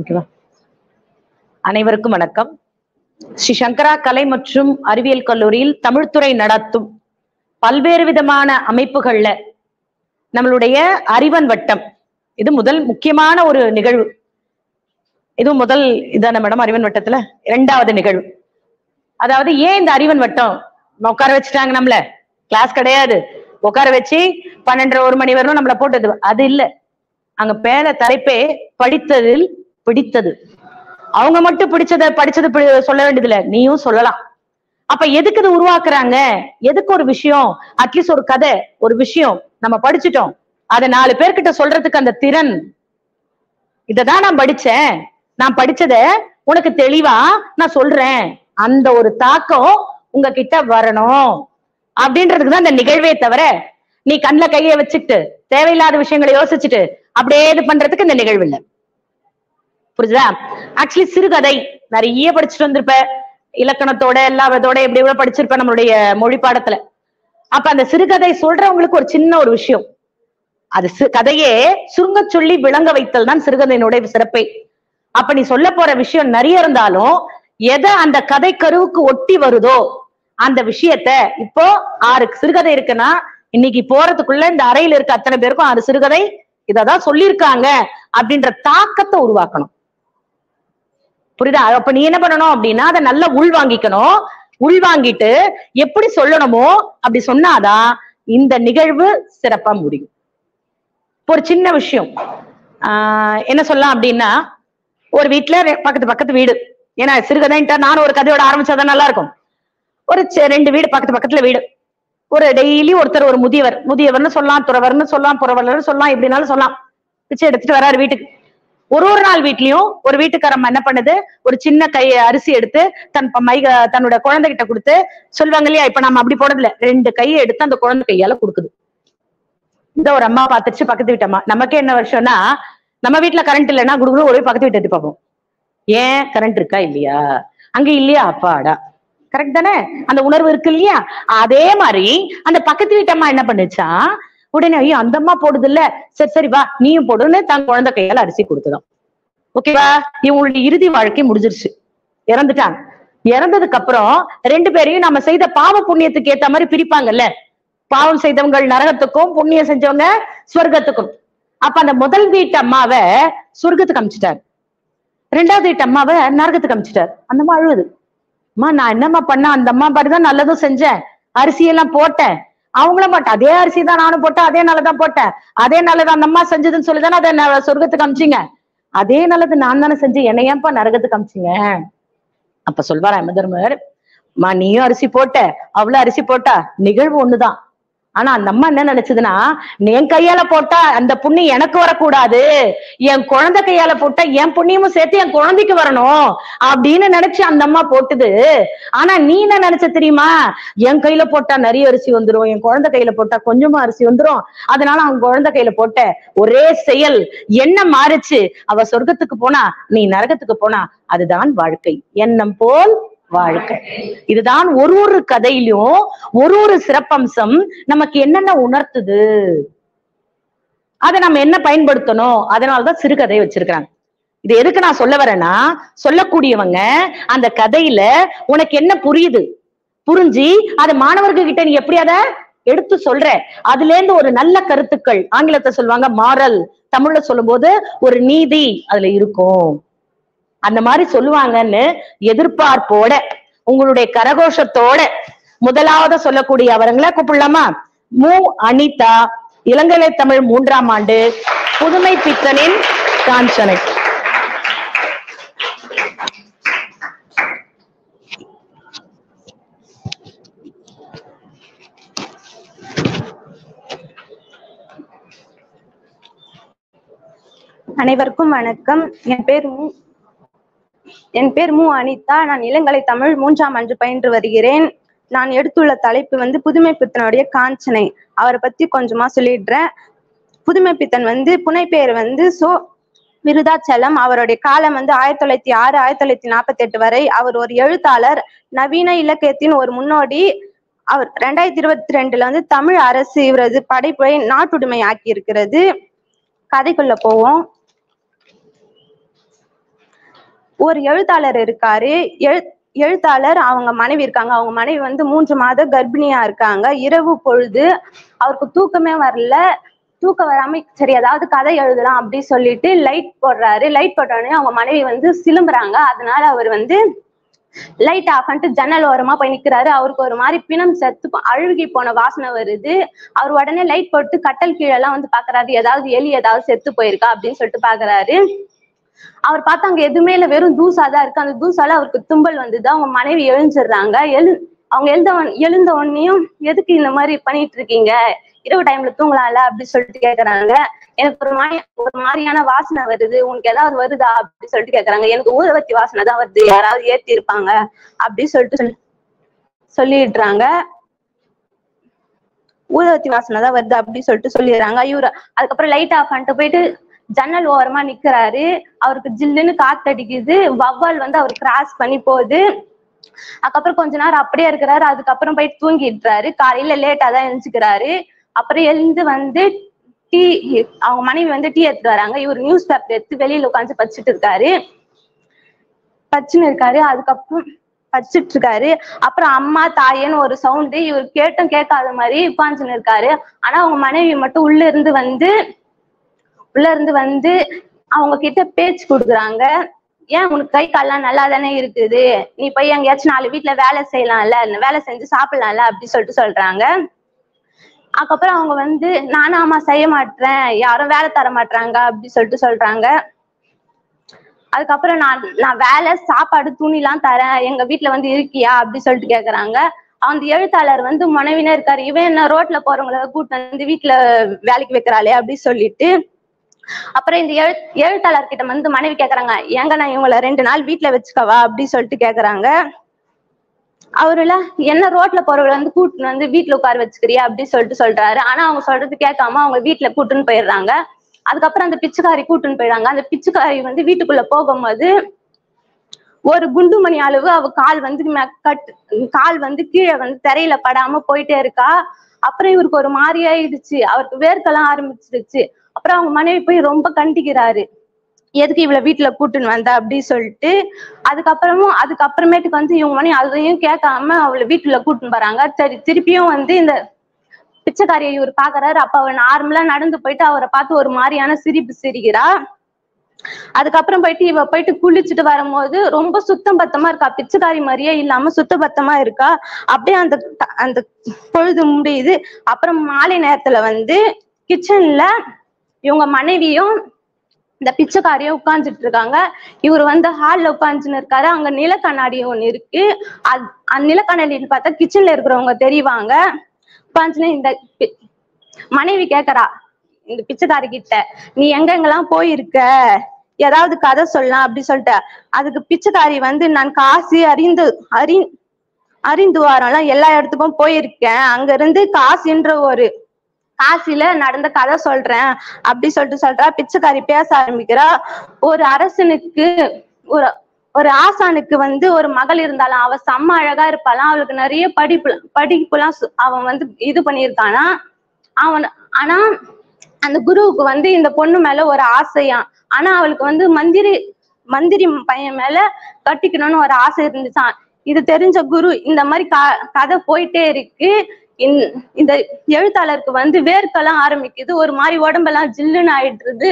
ஓகேவா? அனைவருக்கும் வணக்கம். ஸ்ரீ சங்கரா கலை மற்றும் அறிவியல் கல்லூரியில் தமிழ்துறை நடத்தும் பல்வேறு விதமான அமைப்புகள்ல நம்மளுடைய அறிவன் வட்டம் இது முதல் முக்கியமான ஒரு நிகழ்வு. இது முதல் இதான மேடம் அறிவன் வட்டத்துல 2வது நிகழ்வு. அதாவது ஏன் இந்த அறிவன் வட்டம் உட்கார வச்சுட்டாங்க, நம்மள கிளாஸ் கிடையாது, உட்கார வச்சு 12:30 1 மணி வரணும் நம்மள போட்டது, அது இல்ல. அங்க பேர தலைப்பே படித்ததில் பிடித்தது. அவங்க மட்டும் படிச்சது சொல்ல வேண்டியது இல்ல, நீயும் சொல்லலாம். அப்ப எதுக்கு இது உருவாக்குறாங்க? எதுக்கு ஒரு விஷயம், அட்லீஸ்ட் ஒரு கதை, ஒரு விஷயம் நம்ம படிச்சுட்டோம், அதை 4 பேர்கிட்ட சொல்றதுக்கு அந்த திறன். இததான் நான் படிச்சேன், நான் படிச்சத உனக்கு தெளிவா நான் சொல்றேன், அந்த ஒரு தாக்கம் உங்ககிட்ட வரணும் அப்படின்றதுக்கு தான் இந்த நிகழ்வே தவிர, நீ கண்ணுல கையை வச்சுட்டு தேவையில்லாத விஷயங்களை யோசிச்சுட்டு அப்படியே இது பண்றதுக்கு இந்த நிகழ்வு இல்லை. புரிஞ்சுதா? ஆக்சுவலி சிறுகதை நிறைய படிச்சுட்டு வந்திருப்ப, இலக்கணத்தோட எல்லாத்தோட எப்படி கூட படிச்சிருப்ப நம்மளுடைய மொழி பாடத்துல. அப்ப அந்த சிறுகதை சொல்றவங்களுக்கு ஒரு சின்ன ஒரு விஷயம், அது கதையே சுருங்க சொல்லி விளங்க வைத்தல் தான் சிறுகதையினுடைய சிறப்பே. அப்ப நீ சொல்ல போற விஷயம் நிறைய இருந்தாலும் எதை அந்த கதை கருவுக்கு ஒட்டி வருதோ அந்த விஷயத்த, இப்போ 6 சிறுகதை இருக்குன்னா இன்னைக்கு போறதுக்குள்ள இந்த அறையில இருக்க அத்தனை பேருக்கும் 6 சிறுகதை இததான் சொல்லியிருக்காங்க அப்படின்ற தாக்கத்தை உருவாக்கணும். புரியுதா? அப்ப நீ என்ன பண்ணணும் அப்படின்னா அதை நல்லா உள்வாங்கிக்கணும். உள்வாங்கிட்டு எப்படி சொல்லணுமோ அப்படி சொன்னாதான் இந்த நிகழ்வு சிறப்பா முடியும். ஒரு சின்ன விஷயம் என்ன சொல்லலாம் அப்படின்னா, ஒரு வீட்டுல பக்கத்து வீடு, ஏன்னா சிறுகதைன்ட்டா நானும் ஒரு கதையோட ஆரம்பிச்சாதான் நல்லா இருக்கும். ஒரு 2 வீடு பக்கத்துல வீடு. ஒரு டெய்லி ஒருத்தர், ஒரு முதியவர்னு சொல்லலாம், துறவர்னு சொல்லலாம், புறவலர்னு சொல்லலாம், எப்படினாலும் சொல்லலாம், பிச்சை எடுத்துட்டு வராரு வீட்டுக்கு. ஒரு நாள் வீட்லயும் ஒரு வீட்டுக்காரம்மா என்ன பண்ணுது, ஒரு சின்ன அரிசி எடுத்து தன்னோட குழந்தைகிட்ட கொடுத்து சொல்லுவாங்க இல்லையா, இப்ப நம்ம அப்படி போனதுல 2 கையை எடுத்து அந்த குழந்தை கையால கொடுக்குது. இந்த ஒரு அம்மா பாத்துச்சு, பக்கத்து வீட்டம்மா. நமக்கே என்ன வருஷம்னா, நம்ம வீட்டுல கரண்ட் இல்லைன்னா குடுக்குற ஒரு பக்கத்து வீட்டு எடுத்து பார்ப்போம், ஏன் கரண்ட் இருக்கா இல்லையா, அங்க இல்லையா, அப்பாடா, கரெக்ட் தானே? அந்த உணர்வு இருக்கு இல்லையா? அதே மாதிரி அந்த பக்கத்து வீட்டம்மா என்ன பண்ணுச்சா, உடனே ஐயோ அந்த அம்மா போடுது இல்ல, சரி சரி வா நீயும் போடுன்னு தன் குழந்தை கையால அரிசி கொடுத்துதான். ஓகேவா? இவங்களுடைய இறுதி வாழ்க்கை முடிஞ்சிருச்சு, இறந்துட்டாங்க. இறந்ததுக்கு அப்புறம் 2 பேரையும் நம்ம செய்த பாவ புண்ணியத்துக்கு ஏத்த மாதிரி பிரிப்பாங்கல்ல. பாவம் செய்தவங்க நரகத்துக்கும், புண்ணியம் செஞ்சவங்க சொர்க்கத்துக்கும். அப்ப அந்த முதல் வீட்டு அம்மாவை சொர்க்கத்துக்கு அமிச்சிட்டாரு, 2வது வீட்டு அம்மாவை நரகத்துக்கு அமிச்சிட்டாரு. அந்த அம்மா அழுவுது, அம்மா நான் என்னம்மா பண்ண, அந்த அம்மா பாருதான் நல்லதும் செஞ்சேன், அரிசியெல்லாம் போட்டேன், அவங்கள மாட்டேன் அதே அரிசி தான் நானும் போட்டேன், அதே நல்லதான் போட்டேன், அதே நல்லது அந்த அம்மா செஞ்சதுன்னு சொல்லிதானே அதை சொர்க்கத்துக்கு அமிச்சிங்க, அதே நல்லது நான் தானே செஞ்சு என்னை ஏன்பா நரகத்துக்கு அமிச்சிங்க? அப்ப சொல்வாரா யமதர்மர், மா நீயும் அரிசி போட்ட அவ்வளவு அரிசி போட்டா நிகழ்வு ஒண்ணுதான், ஆனா அந்த அம்மா என்ன நினைச்சதுன்னா, என் கையால போட்டா அந்த புண்ணியம் எனக்கு வரக்கூடாது, என் குழந்தை கையால போட்டா என் புண்ணியமும் சேர்த்து என் குழந்தைக்கு வரணும் அப்படின்னு நினைச்சு அந்த அம்மா போட்டுது. ஆனா நீ என்ன நினைச்ச தெரியுமா, என் கையில போட்டா நிறைய அரிசி வந்துரும், என் குழந்தை கையில போட்டா கொஞ்சமா அரிசி வந்துரும், அதனால அவன் குழந்தை கையில போட்ட ஒரே செயல் என்ன மாறுச்சு, அவ சொர்க்கத்துக்கு போனா நீ நரகத்துக்கு போனா, அதுதான் வாழ்க்கை, எண்ணம் போல் வாழ்க்கை. இதுதான் ஒரு கதையிலும் ஒரு சிறப்பம்சம் நமக்கு என்னென்ன உணர்த்துது, அதை நம்ம என்ன பயன்படுத்தணும். அதனாலதான் சிறுகதை வச்சிருக்காங்க. இது எதுக்கு நான் சொல்ல வரேன்னா, சொல்லக்கூடியவங்க அந்த கதையில உனக்கு என்ன புரியுது, புரிஞ்சு அது மாணவர்கள் கிட்ட நீ எப்படி அதை எடுத்து சொல்ற, அதுல இருந்து ஒரு நல்ல கருத்துக்கள், ஆங்கிலத்தை சொல்லுவாங்க மாரல், தமிழ்ல சொல்லும் போது ஒரு நீதி அதுல இருக்கும், அந்த மாதிரி சொல்லுவாங்கன்னு எதிர்பார்ப்போட உங்களுடைய கரகோஷத்தோட முதலாவது சொல்லக்கூடிய அவங்களை கூப்பிடலாமா? மு அனிதா, இளங்கலை தமிழ் 3ஆம் ஆண்டு, புதுமை பித்தனின் காஞ்சனை. அனைவருக்கும் வணக்கம். என் பேர் மு அனிதா. நான் இளங்கலை தமிழ் 3ஆம் ஆண்டு பயின்று வருகிறேன். நான் எடுத்துள்ள தலைப்பு புதுமை பித்தனுடைய காஞ்சனை. அவரை பத்தி கொஞ்சமா சொல்லிடுறேன். புதுமை பித்தன் புனைப்பெயர் சோ விருதாச்சலம். அவருடைய காலம் 1906 1948 வரை. அவர் ஒரு எழுத்தாளர், நவீன இலக்கியத்தின் ஒரு முன்னோடி. அவர் 2022 தமிழ் அரசு இவரது படைப்பை நாட்டுடைமை ஆக்கி இருக்கிறது. கதைக்குள்ள போவோம். ஒரு எழுத்தாளர் இருக்காரு. எழுத்தாளர் அவங்க மனைவி இருக்காங்க. அவங்க மனைவி வந்து 3 மாத கர்ப்பிணியா இருக்காங்க. இரவு பொழுது அவருக்கு தூக்கமே வரல. தூக்கம் வராம சரி ஏதாவது கதை எழுதலாம் அப்படின்னு சொல்லிட்டு லைட் போடுறாரு. லைட் போட்ட உடனே அவங்க மனைவி வந்து சிலும்புறாங்க. அதனால அவர் வந்து லைட் ஆஃப் பண்ணிட்டு ஜன்னல் ஓரமா போய் நிக்கிறாரு. அவருக்கு ஒரு மாதிரி பிணம் செத்து அழுகி போன வாசனை வருது. அவர் உடனே லைட் போட்டு கட்டல் கீழெல்லாம் வந்து பாக்குறாரு, ஏதாவது எலி ஏதாவது செத்து போயிருக்கா அப்படின்னு சொல்லிட்டு பாக்குறாரு. அவர் பார்த்தா அங்க எதுவுமே இல்ல, வெறும் தூசாதான் இருக்கு. அந்த தூசால அவருக்கு தும்பல் வந்தது. அவங்க மனைவி எழுஞ்சிடுறாங்க. அவங்க எழுந்த உடனேயும் எதுக்கு இந்த மாதிரி பண்ணிட்டு இருக்கீங்க, இரவு டைம்ல தூங்கலாம்ல அப்படின்னு சொல்லிட்டு கேக்குறாங்க. எனக்கு ஒரு மாதிரியான வாசனை வருது, உனக்கு ஏதாவது வருதா அப்படின்னு சொல்லிட்டு கேக்குறாங்க. எனக்கு ஊதுவத்தி வாசனை தான் வருது, யாராவது ஏத்தி இருப்பாங்க அப்படின்னு சொல்லிட்டு சொல்லிடுறாங்க. ஊதுவத்தி வாசனை தான் வருது அப்படின்னு சொல்லிட்டு சொல்லிடுறாங்க. இவரு அதுக்கப்புறம் லைட் ஆஃப் பண்ணிட்டு போயிட்டு ஜன்னல் ஓரமா நிக்கிறாரு. அவருக்கு ஜில்லுன்னு காத்தடிக்குது. வவ்வால் வந்து அவர் கிராஸ் பண்ணி போகுது. அதுக்கப்புறம் கொஞ்ச நேரம் அப்படியே இருக்கிறாரு. அதுக்கப்புறம் போய் தூங்கிடுறாரு. காலையில லேட்டா தான் எழுந்துக்கிறாரு. அப்புறம் எழுந்து வந்து டீ, அவங்க மனைவி வந்து டீ எடுத்துட்டு வராங்க. இவர் நியூஸ் பேப்பர் எடுத்து வெளியில உட்காந்து படிச்சுட்டு இருக்காரு. அதுக்கப்புறம் படிச்சுட்டு இருக்காரு. அப்புறம் அம்மா தாயேன்னு ஒரு சவுண்டு இவர் கேட்டும் கேட்காத மாதிரி உட்காந்துன்னு இருக்காரு. ஆனா அவங்க மனைவி மட்டும் உள்ள இருந்து வந்து அவங்க கிட்ட பேச்சு கொடுக்குறாங்க. ஏன் உனக்கு கை கால்லாம் நல்லா தானே இருக்குது, நீ போய் எங்கேயாச்சும் 4 வீட்டுல வேலை செய்யலாம்ல, வேலை செஞ்சு சாப்பிடலாம்ல அப்படி சொல்றாங்க. அதுக்கப்புறம் அவங்க வந்து நானும் ஆமா செய்ய மாட்டேன், யாரும் வேலை தர மாட்டாங்க அப்படி சொல்றாங்க. அதுக்கப்புறம் நான் வேலை சாப்பாடு துணிலாம் தரேன், எங்க வீட்டுல வந்து இருக்கியா அப்படி சொல்லிட்டு கேக்குறாங்க. அந்த எழுத்தாளர் வந்து மனைவினா இருக்காரு. இவன் என்ன ரோட்ல போறவங்கள கூட்டு வந்து வீட்டுல வேலைக்கு வைக்கிறாளே அப்படி சொல்லிட்டு, அப்புறம் இந்த எழுத்தாளர் கிட்ட வந்து மனைவி கேக்குறாங்க, ஏங்க நான் இவங்களை 2 நாள் வீட்டுல வச்சுக்கவா அப்படி சொல்லிட்டு கேக்குறாங்க. அவருல என்ன ரோட்ல போறவங்களை வந்து கூட்டுன்னு வந்து வீட்டுல உட்கார வச்சுக்கிறியா அப்படி சொல்றாரு. ஆனா அவங்க சொல்றது கேட்காம அவங்க வீட்டுல கூட்டுன்னு போயிடுறாங்க. அதுக்கப்புறம் அந்த பிச்சைக்காரி கூட்டுன்னு போயிடுறாங்க. அந்த பிச்சைக்காரி வந்து வீட்டுக்குள்ள போகும்போது ஒரு குண்டுமணி அளவு அவ கால் வந்து கீழே வந்து தரையில படாம போயிட்டே இருக்கா. அப்புறம் இவருக்கு ஒரு மாதிரி ஆயிடுச்சு, அவருக்கு வேர்க்கலாம் ஆரம்பிச்சிருச்சு. அப்புறம் அவங்க மனைவி போய் ரொம்ப கண்டிக்கிறாரு, எதுக்கு இவ்வளவு வீட்டுல கூட்டுன்னு வந்த அப்படி சொல்லிட்டு. அதுக்கப்புறமேட்டுக்கு வந்து இவங்க மனைவி அதையும் கேட்காம அவளை வீட்டுல கூட்டுன்னு போறாங்க. சரி திருப்பியும் வந்து இந்த பிச்சைக்காரியை இவர் பாக்குறாரு. அப்ப அவர் நார்மலா நடந்து போயிட்டு அவரை பார்த்து ஒரு மாதிரியான சிரிப்பு சிரிக்கிறா. அதுக்கப்புறம் இவ போயிட்டு குளிச்சுட்டு வரும்போது ரொம்ப சுத்தம் பத்தமா இருக்கா, பிச்சைக்காரி மாதிரியே இல்லாம சுத்த பத்தமா இருக்கா. அப்படியே அந்த பொழுது முடியுது. அப்புறம் மாலை நேரத்துல வந்து கிச்சன்ல இவங்க மனைவியும் இந்த பிச்சைக்காரியும் உட்கார்ந்துட்டு இருக்காங்க. இவர் வந்து ஹால்ல உட்காந்துன்னு இருக்காரு. அங்க நிலக்கண்ணாடி ஒண்ணு இருக்கு. அந்த நிலக்கண்ணாடின்னு பார்த்தா கிச்சன்ல இருக்கிறவங்க தெரிவாங்க. உட்காந்துன்னு இந்த மனைவி கேக்குறா இந்த பிச்சைக்காரி கிட்ட, நீ எங்கெங்கெல்லாம் போயிருக்க, ஏதாவது கதை சொல்லலாம் அப்படி சொல்லிட்ட. அதுக்கு பிச்சைக்காரி வந்து, நான் காசி அறிந்துவாரெல்லாம் எல்லா இடத்துக்கும் போயிருக்கேன், அங்க இருந்து காசில நடந்த கதை சொல்றேன் அப்படி சொல்றா. பிச்சைக்காரி பேச ஆரம்பிக்கிறா. ஒரு அரசனுக்கு ஒரு ஆசானுக்கு வந்து ஒரு மகள் இருந்தாலும் அவ செம்ம அழகா இருப்பாளாம். அவளுக்கு நிறைய படிப்புலாம் அவன் வந்து இது பண்ணியிருக்கானா. ஆனா அந்த குருவுக்கு வந்து இந்த பொண்ணு மேல ஒரு ஆசையா. ஆனா அவளுக்கு வந்து மந்திரி பையன் மேல கட்டிக்கணும்னு ஒரு ஆசை இருந்துச்சான். இது தெரிஞ்ச குரு இந்த மாதிரி கதை போயிட்டே இருக்கு. இந்த எழுத்தாளருக்கு வந்து வேர்க்கலாம் ஆரம்பிக்குது, ஒரு மாதிரி உடம்பெல்லாம் ஜில்லுன்னு ஆயிடுறது,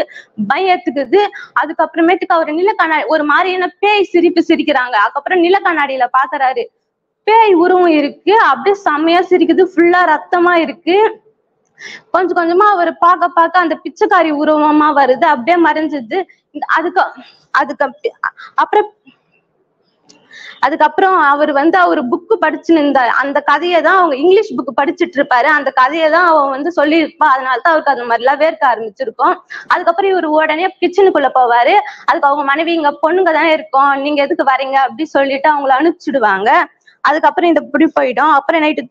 பயத்துக்குது. அதுக்கப்புறமேட்டுக்கு அவர் நிலக்கண்ணாடி ஒரு மாதிரியான பேய் சிரிப்பு சிரிக்கிறாங்க. அதுக்கப்புறம் நிலக்கண்ணாடியில பாக்குறாரு, பேய் உருவம் இருக்கு, அப்படியே செம்மையா சிரிக்குது, ஃபுல்லா ரத்தமா இருக்கு. கொஞ்சம் கொஞ்சமா அவர் பார்க்க அந்த பிச்சைக்காரி உருவமா வருது, அப்படியே மறைஞ்சது. அதுக்கப்புறம் அவர் வந்து அவரு புக்கு படிச்சுன்னு இருந்தார். அந்த கதையை தான் அவங்க இங்கிலீஷ் புக்கு படிச்சுட்டு இருப்பாரு. அந்த கதையை தான் அவன் வந்து சொல்லியிருப்பா. அதனாலதான் அவருக்கு அந்த மாதிரி எல்லாம் வேர்க்க ஆரம்பிச்சிருக்கும். அதுக்கப்புறம் இவர் உடனே கிச்சனுக்குள்ள போவாரு. அதுக்கு அவங்க மனைவி, இங்க பொண்ணுங்க தானே இருக்கோம், நீங்க எதுக்கு வரீங்க அப்படி சொல்லிட்டு அவங்கள அனுப்பிச்சுடுவாங்க. அதுக்கப்புறம் இந்த இப்படி போயிடும். அப்புறம் நைட்டு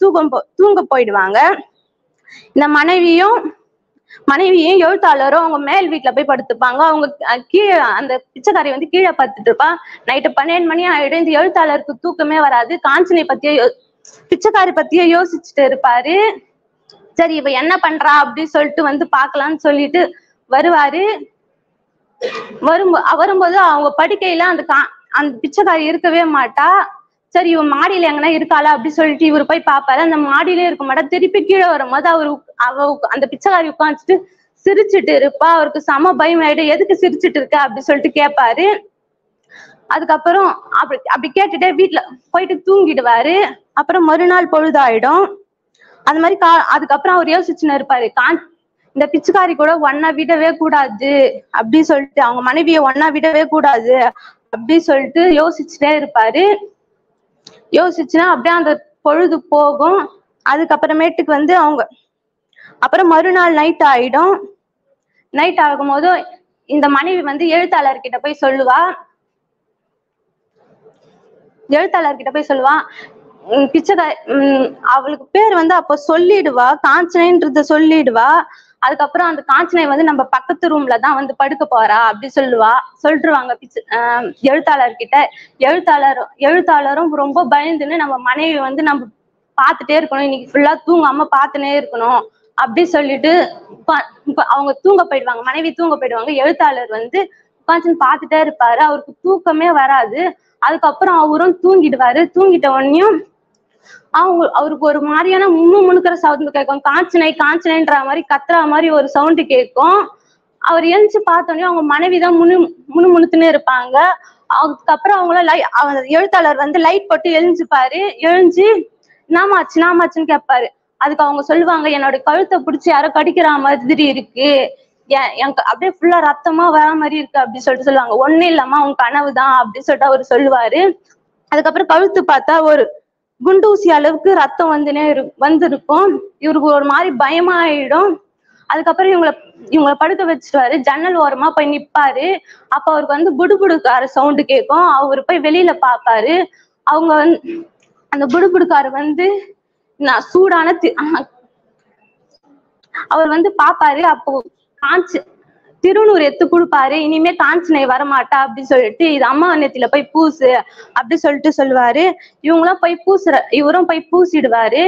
தூங்க போயிடுவாங்க. இந்த மனைவியும் எழுத்தாளரும் அவங்க மேல் வீட்டுல போய் படுத்துப்பாங்க. அவங்க கீழே அந்த பிச்சைக்காரி வந்து கீழே படுத்துட்டு இருப்பா. நைட்டு 12 மணி ஆயிடும். இந்த எழுத்தாளருக்கு தூக்கமே வராது. காஞ்சனை பிச்சைக்காரி பத்தியே யோசிச்சுட்டு இருப்பாரு. சரி இவ என்ன பண்றா அப்படி சொல்லிட்டு வந்து பாக்கலாம்னு சொல்லிட்டு வரும்போது அவங்க படுக்கையில அந்த பிச்சைக்காரி இருக்கவே மாட்டா. சரி இவன் மாடியில எங்கன்னா இருக்காளா அப்படி சொல்லிட்டு இவரு போய் பாப்பாரு. அந்த மாடியிலே இருக்க மாட்டா. திருப்பி கீழே வரும்போது அந்த பிச்சைக்காரி உட்காந்துட்டு சிரிச்சுட்டு இருப்பா. அவருக்கு செம பயம் ஆயிடும். எதுக்கு சிரிச்சுட்டு இருக்க அப்படி சொல்லிட்டு கேட்பாரு. அதுக்கப்புறம் அப்படி கேட்டுட்டே வீட்டுல போயிட்டு தூங்கிடுவாரு. அப்புறம் மறுநாள் பொழுதாயிடும். அந்த மாதிரி அதுக்கப்புறம் அவர் யோசிச்சுன்னு இருப்பாரு. இந்த பிச்சைக்காரி கூட ஒன்னா விடவே கூடாது அப்படி சொல்லிட்டு, அவங்க மனைவியை ஒன்னா விடவே கூடாது அப்படி சொல்லிட்டு யோசிச்சுட்டே இருப்பாரு. யோசிச்சுன்னா அப்படியே அந்த பொழுது போகும். அதுக்கப்புறமேட்டுக்கு வந்து அப்புறம் மறுநாள் நைட் ஆயிடும். நைட் ஆகும் போது இந்த மனைவி வந்து எழுத்தாளர்கிட்ட போய் சொல்லுவா. பிச்சைக்காரி அவளுக்கு பேர் வந்து அப்ப சொல்லிடுவா, காஞ்சனைன்றத சொல்லிடுவா. அதுக்கப்புறம் அந்த காஞ்சனை வந்து நம்ம பக்கத்து ரூம்ல தான் வந்து படுக்க போறா அப்படி சொல்லிட்டுருவாங்க எழுத்தாளர்கிட்ட. எழுத்தாளரும் ரொம்ப பயந்துன்னு நம்ம மனைவி வந்து நம்ம பாத்துட்டே இருக்கணும், இன்னைக்கு ஃபுல்லா தூங்காம பாத்துனே இருக்கணும் அப்படி சொல்லிட்டு அவங்க தூங்க போயிடுவாங்க. மனைவி தூங்க போயிடுவாங்க. எழுத்தாளர் வந்து உட்காந்து பாத்துட்டே இருப்பாரு. அவருக்கு தூக்கமே வராது. அதுக்கப்புறம் அவரும் தூங்கிடுவாரு. தூங்கிட்ட உடனேயும் அவருக்கு ஒரு மாதிரியான முணுக்கிற சவுண்ட் கேட்கும். காஞ்சனைன்ற மாதிரி கத்துற மாதிரி ஒரு சவுண்டு கேட்கும். அவர் எழுந்து பார்த்தோன்னே அவங்க மனைவிதான் முணுத்துன்னு இருப்பாங்க. அதுக்கப்புறம் எழுத்தாளர் வந்து லைட் போட்டு எழுஞ்சுப்பாரு. எழுஞ்சு நாமாச்சுன்னு கேட்பாரு. அதுக்கு அவங்க சொல்லுவாங்க, என்னோட கழுத்தை பிடிச்சி யாரோ கடிக்கிற மாதிரி இருக்கு, அப்படியே ஃபுல்லா ரத்தமா வர மாதிரி இருக்கு அப்படி சொல்லிட்டு சொல்லுவாங்க. ஒன்னும் இல்லாம அவங்க கனவுதான் அப்படி சொல்லிட்டு அவரு சொல்லுவாரு. அதுக்கப்புறம் கழுத்து பார்த்தா ஒரு குண்டூசி அளவுக்கு ரத்தம் வந்திருக்கும். இவருக்கு ஒரு மாதிரி பயமாயிடும். அதுக்கப்புறம் இவங்களை படுக்க வச்சுருவாரு. ஜன்னல் ஓரமா போய் நிப்பாரு. அப்ப அவருக்கு வந்து புடுபுடுக்கார சவுண்டு கேட்கும். அவரு போய் வெளியில பாப்பாரு. அவங்க வந்து அந்த புடுபுடுக்காரு வந்து சூடான அவர் வந்து பாப்பாரு. அப்போ திருநூறு எடுத்து கொடுப்பாரு. இனிமே காஞ்சனை வரமாட்டா அப்படின்னு சொல்லிட்டு, இது அம்மா நெத்தியில போய் பூசு அப்படி சொல்லிட்டு சொல்லுவாரு. இவரும் போய் பூசிடுவாரு.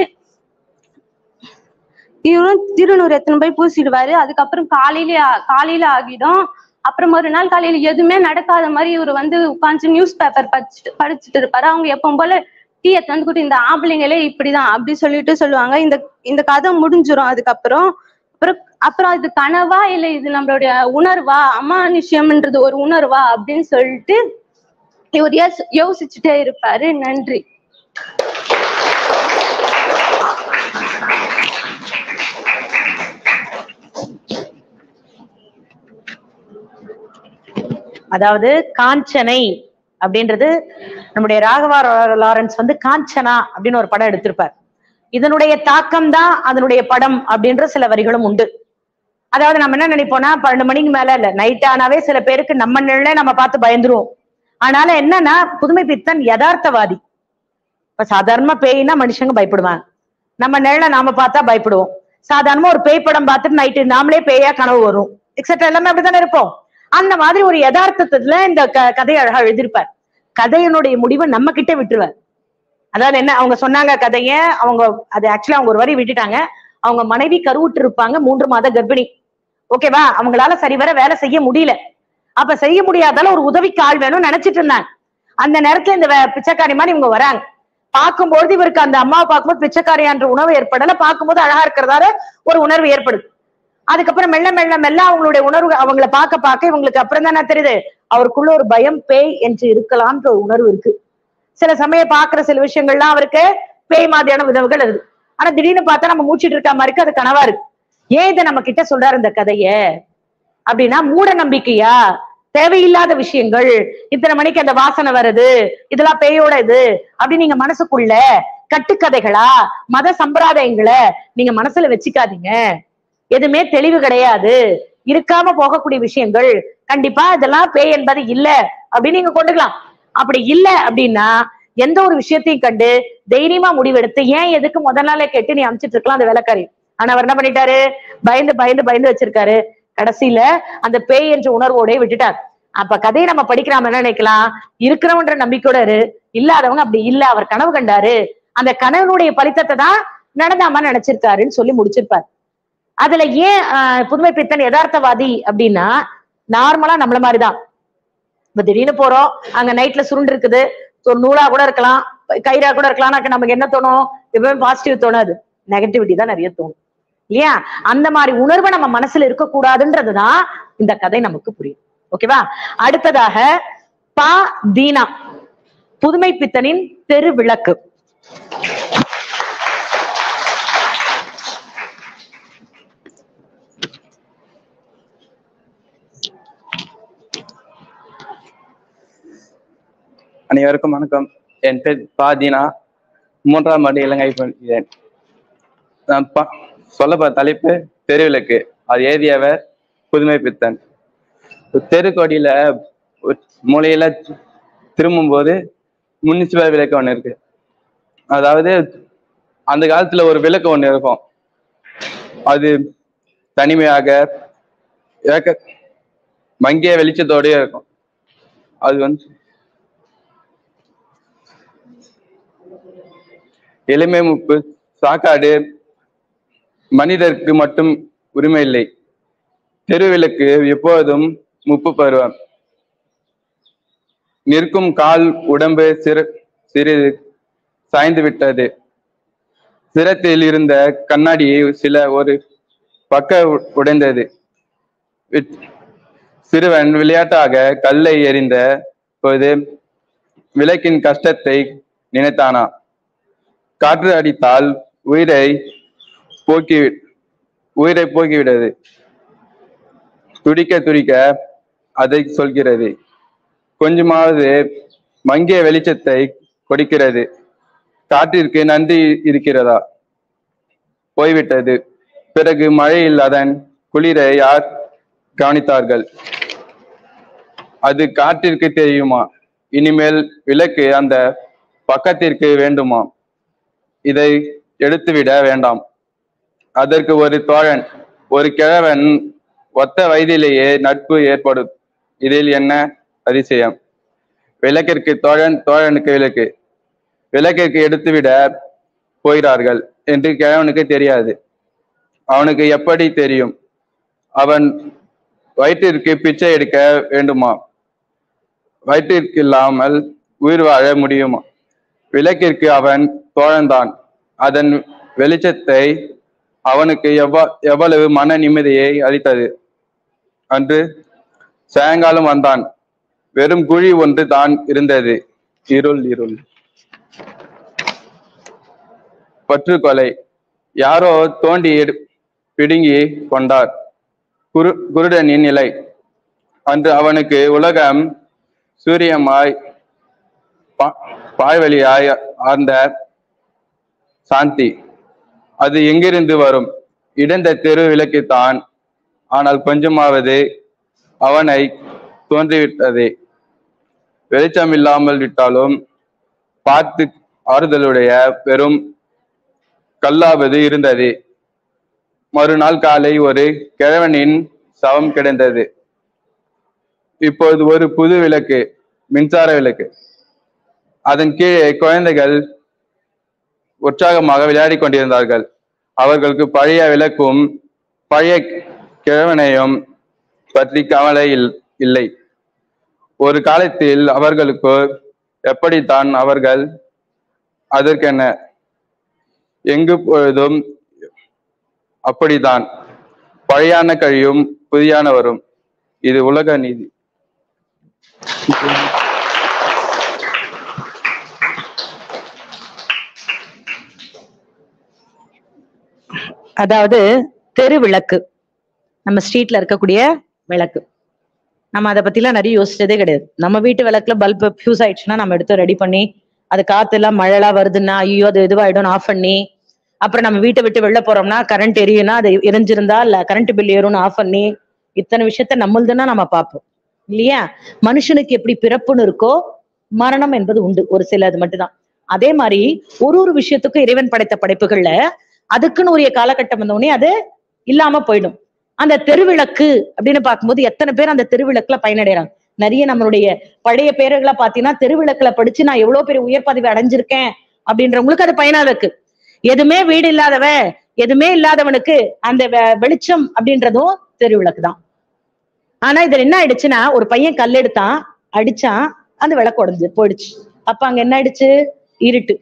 இவரும் திருநூறு எடுத்துன்னு போய் பூசிடுவாரு. அதுக்கப்புறம் காலையில ஆகிடும். அப்புறம் ஒரு நாள் காலையில எதுவுமே நடக்காத மாதிரி இவர் வந்து உட்காந்து நியூஸ் பேப்பர் படிச்சுட்டு இருப்பாரு. அவங்க எப்பவும் போல டீ எடுத்து வந்து கூட்டி, இந்த ஆம்பளைங்களே இப்படிதான் அப்படி சொல்லிட்டு சொல்லுவாங்க. இந்த கதை முடிஞ்சிரும். அப்புறம் இது கனவா இல்ல இது நம்மளுடைய உணர்வா, அமானுஷ்யம்ன்றது ஒரு உணர்வா அப்படின்னு சொல்லிட்டு இவர் யோசிச்சுட்டே இருப்பாரு. நன்றி. அதாவது காஞ்சனை அப்படின்றது நம்முடைய ராகவா லாரன்ஸ் வந்து காஞ்சனா அப்படின்னு ஒரு படம் எடுத்திருப்பார். இதனுடைய தாக்கம் தான் அதனுடைய படம் அப்படின்ற சில வரிகளும் உண்டு. அதாவது நம்ம என்ன நினைப்போம்னா, 12 மணிக்கு மேல இல்ல, நைட் ஆனாவே சில பேருக்கு நம்ம நிழலே நம்ம பார்த்து பயந்துருவோம். ஆனால என்னன்னா, புதுமை பித்தன் யதார்த்தவாதி. இப்ப சாதாரணமா பேய்னா மனுஷங்க பயப்படுவாங்க, நம்ம நிழலை நாம பார்த்தா பயப்படுவோம். சாதாரணமா ஒரு பேய் படம் பார்த்துட்டு நைட்டு நாமளே பேயா கனவு வரும், எக்ஸெட்ரா எல்லாமே அப்படித்தானே இருப்போம். அந்த மாதிரி ஒரு யதார்த்தத்துல இந்த கதையை அழகா எழுதியிருப்பார். கதையினுடைய முடிவை நம்ம கிட்ட விட்டுருவார். அதாவது என்ன அவங்க சொன்னாங்க கதைய, அது ஆக்சுவலா அவங்க ஒரு வரி விட்டுட்டாங்க. அவங்க மனைவி கருவுட்டு இருப்பாங்க, 3 மாத கர்ப்பிணி. ஓகேவா, அவங்களால சரிவர வேலை செய்ய முடியல. அப்ப செய்ய முடியாதால ஒரு உதவிக்கு ஆள் வேணும்னு நினைச்சிட்டு இருந்தாங்க. அந்த நேரத்துல இந்த பிச்சைக்காரி மாதிரி இவங்க வராங்க. பார்க்கும்போது இவருக்கு அந்த அம்மாவை பார்க்கும்போது பிச்சைக்காரியான்ற உணவு ஏற்படல, பார்க்கும்போது அழகா இருக்கிறதால ஒரு உணர்வு ஏற்படுது. அதுக்கப்புறம் மெல்ல மெல்ல மெல்ல அவங்களுடைய உணர்வு அவங்களை பார்க்க இவங்களுக்கு அப்புறம் தானே தெரியுது அவருக்குள்ள ஒரு பயம், பேய் என்று இருக்கலாம்ன்ற ஒரு உணர்வு இருக்கு. சில சமயம் பாக்குற சில விஷயங்கள்லாம் அவருக்கு பேய் மாதிரியான உதவுகள் இருக்கு. ஆனா திடீர்னு பார்த்தா நம்ம மூச்சிட்டு இருக்க மாதிரி இருக்கு, அது கனவா இருக்கு. ஏன் இதை நம்ம கிட்ட சொல்றாரு இந்த கதைய அப்படின்னா, மூட நம்பிக்கையா, தேவையில்லாத விஷயங்கள், இத்தனை மணிக்கு அந்த வாசனை வருது, இதெல்லாம் பேயோட இது அப்படின்னு நீங்க மனசுக்குள்ள கட்டுக்கதைகளா, மத சம்பிரதாயங்களை நீங்க மனசுல வச்சுக்காதீங்க. எதுவுமே தெளிவு கிடையாது, இருக்காம போகக்கூடிய விஷயங்கள். கண்டிப்பா இதெல்லாம் பேய் என்பது இல்ல அப்படின்னு நீங்க கொண்டுக்கலாம். அப்படி இல்ல அப்படின்னா எந்த ஒரு விஷயத்தையும் கண்டு தைரியமா முடிவெடுத்து, ஏன் எதுக்கு முதல் நாளே கேட்டு நீ அனுப்பிச்சிட்டு இருக்கலாம் அந்த வேலைக்காரி. ஆனா அவர் என்ன பண்ணிட்டாரு, பயந்து வச்சிருக்காரு. கடைசியில அந்த பேய் என்ற உணர்வோட விட்டுட்டார். அப்ப கதையை நம்ம படிக்கிறாம என்ன நினைக்கலாம், இருக்கிறவன்ற நம்பிக்கையோட இல்லாதவங்க அப்படி இல்ல, அவர் கனவு கண்டாரு, அந்த கனவுடைய பலித்தத்தை தான் நடந்தாம நினைச்சிருக்காருன்னு சொல்லி முடிச்சிருப்பார். அதுல ஏன் புதுமை பித்தன் யதார்த்தவாதி அப்படின்னா, நார்மலா நம்மள மாதிரிதான் இப்ப திடீர்னு போறோம், அங்க நைட்ல சுருண்டு இருக்குது, ஒரு நூலா கூட இருக்கலாம், கயிறா கூட இருக்கலாம். நமக்கு என்ன தோணும்? எப்பவுமே பாசிட்டிவ் தோணாது, நெகட்டிவிட்டி தான் நிறைய தோணும் இல்லையா? அந்த மாதிரி உணர்வு நம்ம மனசுல இருக்கக்கூடாதுன்றதுதான் இந்த கதை நமக்கு புரியும். ஓகேவா? அடுத்ததாக பா தீனா, புதுமை பித்தனின் தெரு விளக்கு. அனைவருக்கும் வணக்கம். என் பேர் பாதீனா, 3ஆம் ஆண்டு இளங்கலை படிக்கிறேன். நான் சொல்லப்போற தலைப்பு தெருவிளக்கு. அது எழுதியவர் புதுமை பித்தன். தெருக்கோடியில மூலையில திரும்பும் போது முனிசிபல் விளக்கு ஒண்ணு இருக்கு. அதாவது அந்த காலத்துல ஒரு விளக்கு ஒண்ணு இருக்கும், அது தனிமையாக மங்கிய வெளிச்சத்தோடய இருக்கும். அது வந்து எளிமை முப்பு, சாக்காடு, மனிதருக்கு மட்டும் உரிமை இல்லை. தெருவிளக்கு எப்போதும் முப்பு பருவம். நிற்கும் கால் உடம்பு சிறிது சாய்ந்து விட்டது. சிரத்தில் இருந்த கண்ணாடி ஒரு பக்க உடைந்தது. சிறுவன் விளையாட்டாக கல்லை எறிந்த போது விளக்கின் கஷ்டத்தை நினைத்தானா. காற்று அடித்தால் உயிரை போக்கிவிட்டது. துடிக்க துடிக்க அதை சொல்கிறது. கொஞ்சமாவது மங்கிய வெளிச்சத்தை கொடுக்கிறது. காற்றிற்கு நன்றி இருக்கிறதா? போய்விட்டது. பிறகு மழையில் அதன் குளிரை யார் கவனித்தார்கள்? அது காற்றிற்கு தெரியுமா? இனிமேல் விளக்கு அந்த பக்கத்திற்கு வேண்டுமா? இதை எடுத்துவிட வேண்டாம். அதற்கு ஒரு தோழன், ஒரு கிழவன், ஒத்த வயதிலேயே நட்பு ஏற்படும். இதில் என்ன அதிசயம்? விளக்கிற்கு தோழன், தோழனுக்கு விளக்கு. விளக்கிற்கு எடுத்துவிட போகிறார்கள் என்று கிழவனுக்கு தெரியாது. அவனுக்கு எப்படி தெரியும்? அவன் வயிற்றிற்கு பிச்சை எடுக்க வேண்டுமா? வயிற்றிற்கு இல்லாமல் உயிர் வாழ முடியுமா? விளக்கிற்கு அவன் தோழன்தான். அதன் வெளிச்சத்தை அவனுக்கு எவ்வளவு மன நிம்மதியை அளித்தது. அன்று சாயங்காலம் வந்தான். வெறும் குழி ஒன்று தான் இருந்தது. இருள் இருள். பற்றுக்கொலை. யாரோ தோண்டி பிடுங்கி கொண்டார். குருடனின் நிலை. அன்று அவனுக்கு உலகம் சூரியமாய் பாய்வழியாய் ஆர்ந்த சாந்தி. அது எங்கிருந்து வரும்? இழந்த தெரு விளக்குத்தான். ஆனால் கொஞ்சமாவது அவனை தோன்றிவிட்டதே. வெளிச்சம் இல்லாமல் விட்டாலும் பார்த்து ஆறுதலுடைய பெரும் கல்லாவது இருந்தது. மறுநாள் காலை ஒரு கிழவனின் சவம் கிடந்தது. இப்போது ஒரு புது விளக்கு, மின்சார விளக்கு. அதன் கீழே குழந்தைகள் உற்சாகமாக விளையாடி கொண்டிருந்தார்கள். அவர்களுக்கு பழைய விளக்கும் பழைய கிழவனையும் பற்றி கவலை இல்லை. ஒரு காலத்தில் அவர்களுக்கு எப்படித்தான் அவர்கள் அதற்கென்ன, எங்கு பொழுதும் அப்படித்தான். பழையான கழியும் புதியான வரும். இது உலக நீதி. அதாவது தெரு விளக்கு, நம்ம ஸ்ட்ரீட்ல இருக்கக்கூடிய விளக்கு. நம்ம அதை பத்தி எல்லாம் நிறைய யோசிச்சதே கிடையாது. நம்ம வீட்டு விளக்குல பல்ப் ஃபியூஸ் ஆயிடுச்சுன்னா நம்ம எடுத்து ரெடி பண்ணி, அது காத்து எல்லாம் மழை எல்லாம் வருதுன்னா ஐயோ அது இதுவாயிடும் ஆஃப் பண்ணி, அப்புறம் நம்ம வீட்டை விட்டு வெளில போறோம்னா கரண்ட் எரியும்னா அது எரிஞ்சிருந்தா இல்ல கரண்ட் பில் ஏறும்னு ஆஃப் பண்ணி, இத்தனை விஷயத்த நம்மள்துன்னா நம்ம பார்ப்போம் இல்லையா? மனுஷனுக்கு எப்படி பிறப்புன்னு இருக்கோ மரணம் என்பது உண்டு, ஒரு சில அது மட்டும்தான். அதே மாதிரி ஒரு விஷயத்துக்கும் இறைவன் படைத்த படைப்புகள்ல அதுக்குன்னு உரிய காலகட்டம் வந்தோடனே அது இல்லாம போயிடும். அந்த தெருவிளக்கு அப்படின்னு பார்க்கும்போது எத்தனை பேர் அந்த தெருவிளக்குல பயனடைறாங்க. நிறைய நம்மளுடைய பழைய பேர்களை பாத்தீங்கன்னா தெருவிளக்குல படிச்சு நான் எவ்வளவு பெரிய உயர் பதவி அடைஞ்சிருக்கேன் அப்படின்றவங்களுக்கு அது பயனா இருக்கு. எதுவுமே வீடு இல்லாதவன், எதுவுமே இல்லாதவனுக்கு அந்த வெளிச்சம் அப்படின்றதும் தெருவிளக்கு தான். ஆனா இதுல என்ன ஆயிடுச்சுன்னா, ஒரு பையன் கல் எடுத்தான், அடிச்சான், அந்த விளக்கு உடைஞ்சு போயிடுச்சு. அப்ப அங்க என்ன ஆயிடுச்சு? இருட்டு.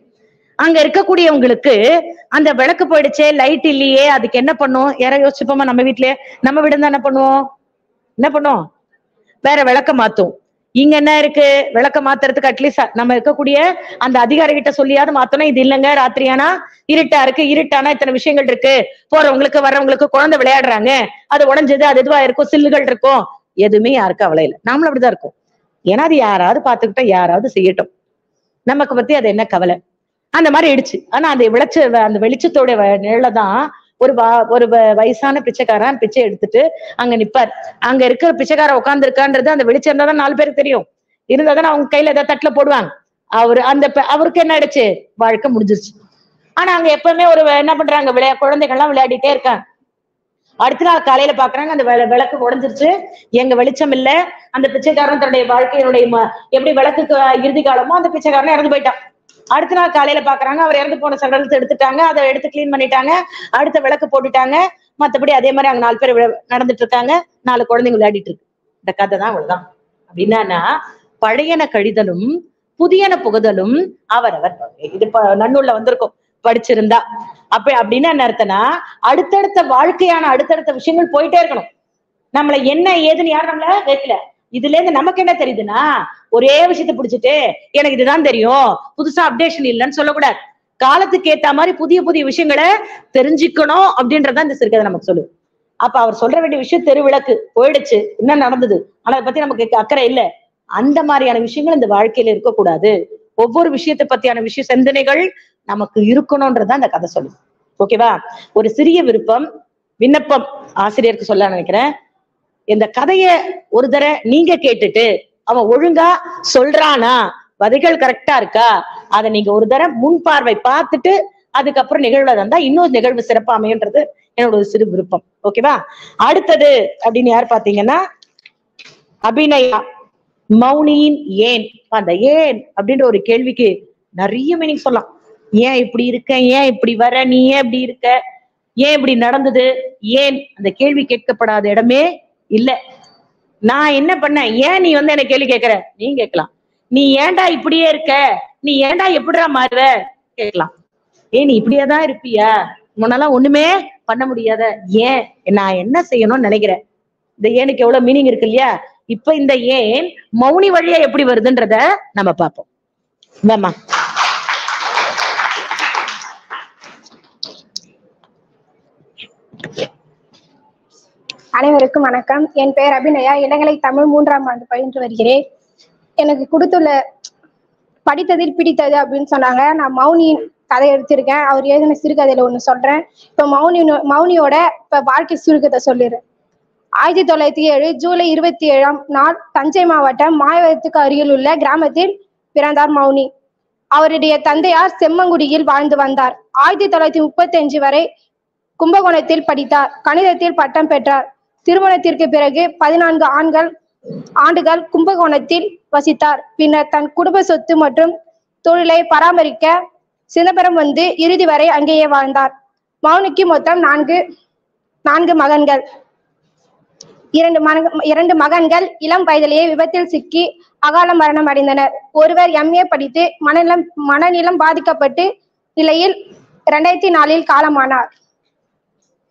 அங்க இருக்கக்கூடியவங்களுக்கு அந்த விளக்கு போயிடுச்சே, லைட் இல்லையே, அதுக்கு என்ன பண்ணும்? யாரோ யோசிச்சுப்போமா? நம்ம வீட்லயே, நம்ம வீடு தான் என்ன பண்ணுவோம்? என்ன பண்ணுவோம்? வேற விளக்க மாத்தும். இங்க என்ன இருக்கு? விளக்க மாத்துறதுக்கு அட்லீஸ்ட் நம்ம இருக்கக்கூடிய அந்த அதிகாரி கிட்ட சொல்லியாவது மாத்தணும். இது இல்லைங்க, ராத்திரியானா இருட்டா இருக்கு, இருட்டானா இத்தனை விஷயங்கள் இருக்கு, போறவங்களுக்கு வர்றவங்களுக்கு குழந்தை விளையாடுறாங்க, அது உடஞ்சது, அது எதுவா இருக்கும், சில்லுகள் இருக்கும், எதுவுமே யாருக்கு அவளை இல்லை. நாமளும் அப்படிதான் இருக்கும். ஏன்னா அது யாராவது பாத்துக்கிட்டோம், யாராவது செய்யட்டும், நமக்கு பத்தி அது என்ன கவலை? அந்த மாதிரி ஆயிடுச்சு. ஆனா அந்த அந்த வெளிச்சத்தோட நிழலதான் ஒரு வயசான பிச்சைக்காரன் பிச்சை எடுத்துட்டு அங்க நிப்பார். அங்க இருக்கிற பிச்சைக்கார உட்கார்ந்து இருக்கான்றது அந்த வெளிச்சம் இருந்தாதான் 4 பேருக்கு தெரியும். இருந்தாதான் அவங்க கையில ஏதாவது தட்டுல போடுவாங்க. அவருக்கு என்ன ஆயிடுச்சு? வாழ்க்கை முடிஞ்சிருச்சு. ஆனா அங்க எப்பவுமே என்ன பண்றாங்க? குழந்தைகள்லாம் விளையாடிட்டே இருக்காங்க. அடுத்த நாள் காலையில பாக்குறாங்க, அந்த விளக்கு உடைஞ்சிருச்சு, எங்க வெளிச்சம் இல்ல. அந்த பிச்சைக்காரன் தன்னுடைய வாழ்க்கையினுடைய எப்படி விளக்குக்கு இறுதி காலமோ அந்த பிச்சைக்காரன் இறந்து போயிட்டான். அடுத்த நாள் காலையில பாக்குறாங்க, அவர் இறந்து போன சடலத்தை எடுத்துட்டாங்க, அதை எடுத்து கிளீன் பண்ணிட்டாங்க, அடுத்த விளக்கு போட்டுட்டாங்க. மத்தபடி அதே மாதிரி அங்க 4 பேர் நடந்துட்டு இருக்காங்க, 4 குழந்தைங்க விளையாடிட்டு இருக்கு. இந்த கதை தான் அவ்வளவுதான். அப்படின்னா பழையன கழிதலும் புதியன புகுதலும் அவரவர். இது நன்னூல்ல வந்திருக்கும் படிச்சிருந்தா. அப்படின்னு என்ன அர்த்தம்னா, அடுத்தடுத்த வாழ்க்கையான அடுத்தடுத்த விஷயங்கள் போயிட்டே இருக்கணும். நம்மள என்ன ஏதுன்னு யாரும் நம்மள வைக்கல. இதுல இருந்து நமக்கு என்ன தெரியுதுன்னா, ஒரே விஷயத்த பிடிச்சிட்டு எனக்கு இதுதான் தெரியும், புதுசா அப்டேஷன் இல்லைன்னு சொல்லக்கூடாது. காலத்துக்கு ஏத்த மாதிரி புதிய புதிய விஷயங்களை தெரிஞ்சுக்கணும் அப்படின்றதான் இந்த சிறுகதை நமக்கு சொல்லுது. அப்ப அவர் சொல்ற வேண்டிய விஷயம் தெருவிளக்கு போயிடுச்சு, என்ன நடந்தது, ஆனா அதை பத்தி நமக்கு அக்கறை இல்லை. அந்த மாதிரியான விஷயங்கள் இந்த வாழ்க்கையில இருக்கக்கூடாது. ஒவ்வொரு விஷயத்தை பத்தியான சிந்தனைகள் நமக்கு இருக்கணும்ன்றதான் அந்த கதை சொல்லுது. ஓகேவா? ஒரு சிறிய விண்ணப்பம் ஆசிரியருக்கு சொல்ல நினைக்கிறேன். இந்த கதைய ஒரு தடவை நீங்க கேட்டுட்டு அவன் ஒழுங்கா சொல்றானா, வதைகள் கரெக்டா இருக்கா, அதை நீங்க ஒரு தடவை முன்பார்வை பார்த்துட்டு அதுக்கப்புறம் நிகழ்வுல இருந்தா இன்னொரு நிகழ்வு சிறப்பா அமையன்றது என்னோட ஒரு சிறு விருப்பம். ஓகேவா? அடுத்தது அப்படின்னு யார் பாத்தீங்கன்னா அபிநயா. மௌனியின் ஏன். அந்த ஏன் அப்படின்ற ஒரு கேள்விக்கு நிறைய மீனிங் சொல்லலாம். ஏன் இப்படி இருக்க, ஏன் இப்படி வர, நீ ஏன் இப்படி இருக்க, ஏன் இப்படி நடந்தது, ஏன் அந்த கேள்வி கேட்கப்படாத இடமே இல்ல. நான் என்ன பண்ணேன், ஏன் நீ என்ன கேள்வி கேட்கிற, நீ கேட்கலாம். நீ ஏன்டா இப்படியே இருக்க, நீ ஏன்டா எப்படிடா மாறுற கேட்கலாம். நீ இப்படியேதான் இருப்பியா, முன்னெல்லாம் ஒண்ணுமே பண்ண முடியாத, ஏன் நான் என்ன செய்யணும்னு நினைக்கிறேன். இந்த ஏனுக்கு எவ்வளவு மீனிங் இருக்கு இல்லையா? இப்ப இந்த ஏன் மௌனி வழியா எப்படி வருதுன்றத நம்ம பார்ப்போம். வாமா. அனைவருக்கும் வணக்கம். என் பெயர் அபிநயா. இளங்கலை தமிழ் 3ஆம் ஆண்டு பயின்று வருகிறேன். எனக்கு கொடுத்துள்ள படித்ததில் பிடித்தது அப்படின்னு சொன்னாங்க. நான் மௌனியின் கதை எடுத்திருக்கேன். அவர் எழுதின சிறுகதையில ஒண்ணு சொல்றேன். இப்ப மௌனியோட இப்ப வாழ்க்கை சிறுகதை சொல்லிடுறேன். 1907 ஜூலை 27ஆம் நாள் தஞ்சை மாவட்டம் மாயவரத்துக்கு அருகில் உள்ள கிராமத்தில் பிறந்தார் மௌனி. அவருடைய தந்தையார் செம்மங்குடியில் வாழ்ந்து வந்தார். 1935 வரை கும்பகோணத்தில் படித்தார். கணிதத்தில் பட்டம் பெற்றார். திருமணத்திற்கு பிறகு 14 ஆண்டுகள் கும்பகோணத்தில் வசித்தார். பின்னர் தன் குடும்ப சொத்து மற்றும் தொழிலை பராமரிக்க சிதம்பரம் வந்து இறுதி வரை அங்கேயே வாழ்ந்தார். மௌனிக்கு மொத்தம் 4 மகன்கள். 2 மகன்கள் இளம் வயதிலேயே விபத்தில் சிக்கி அகால மரணம் அடைந்தனர். ஒருவர் MA படித்து மனநலம் பாதிக்கப்பட்டு நிலையில் 2004 காலமானார்.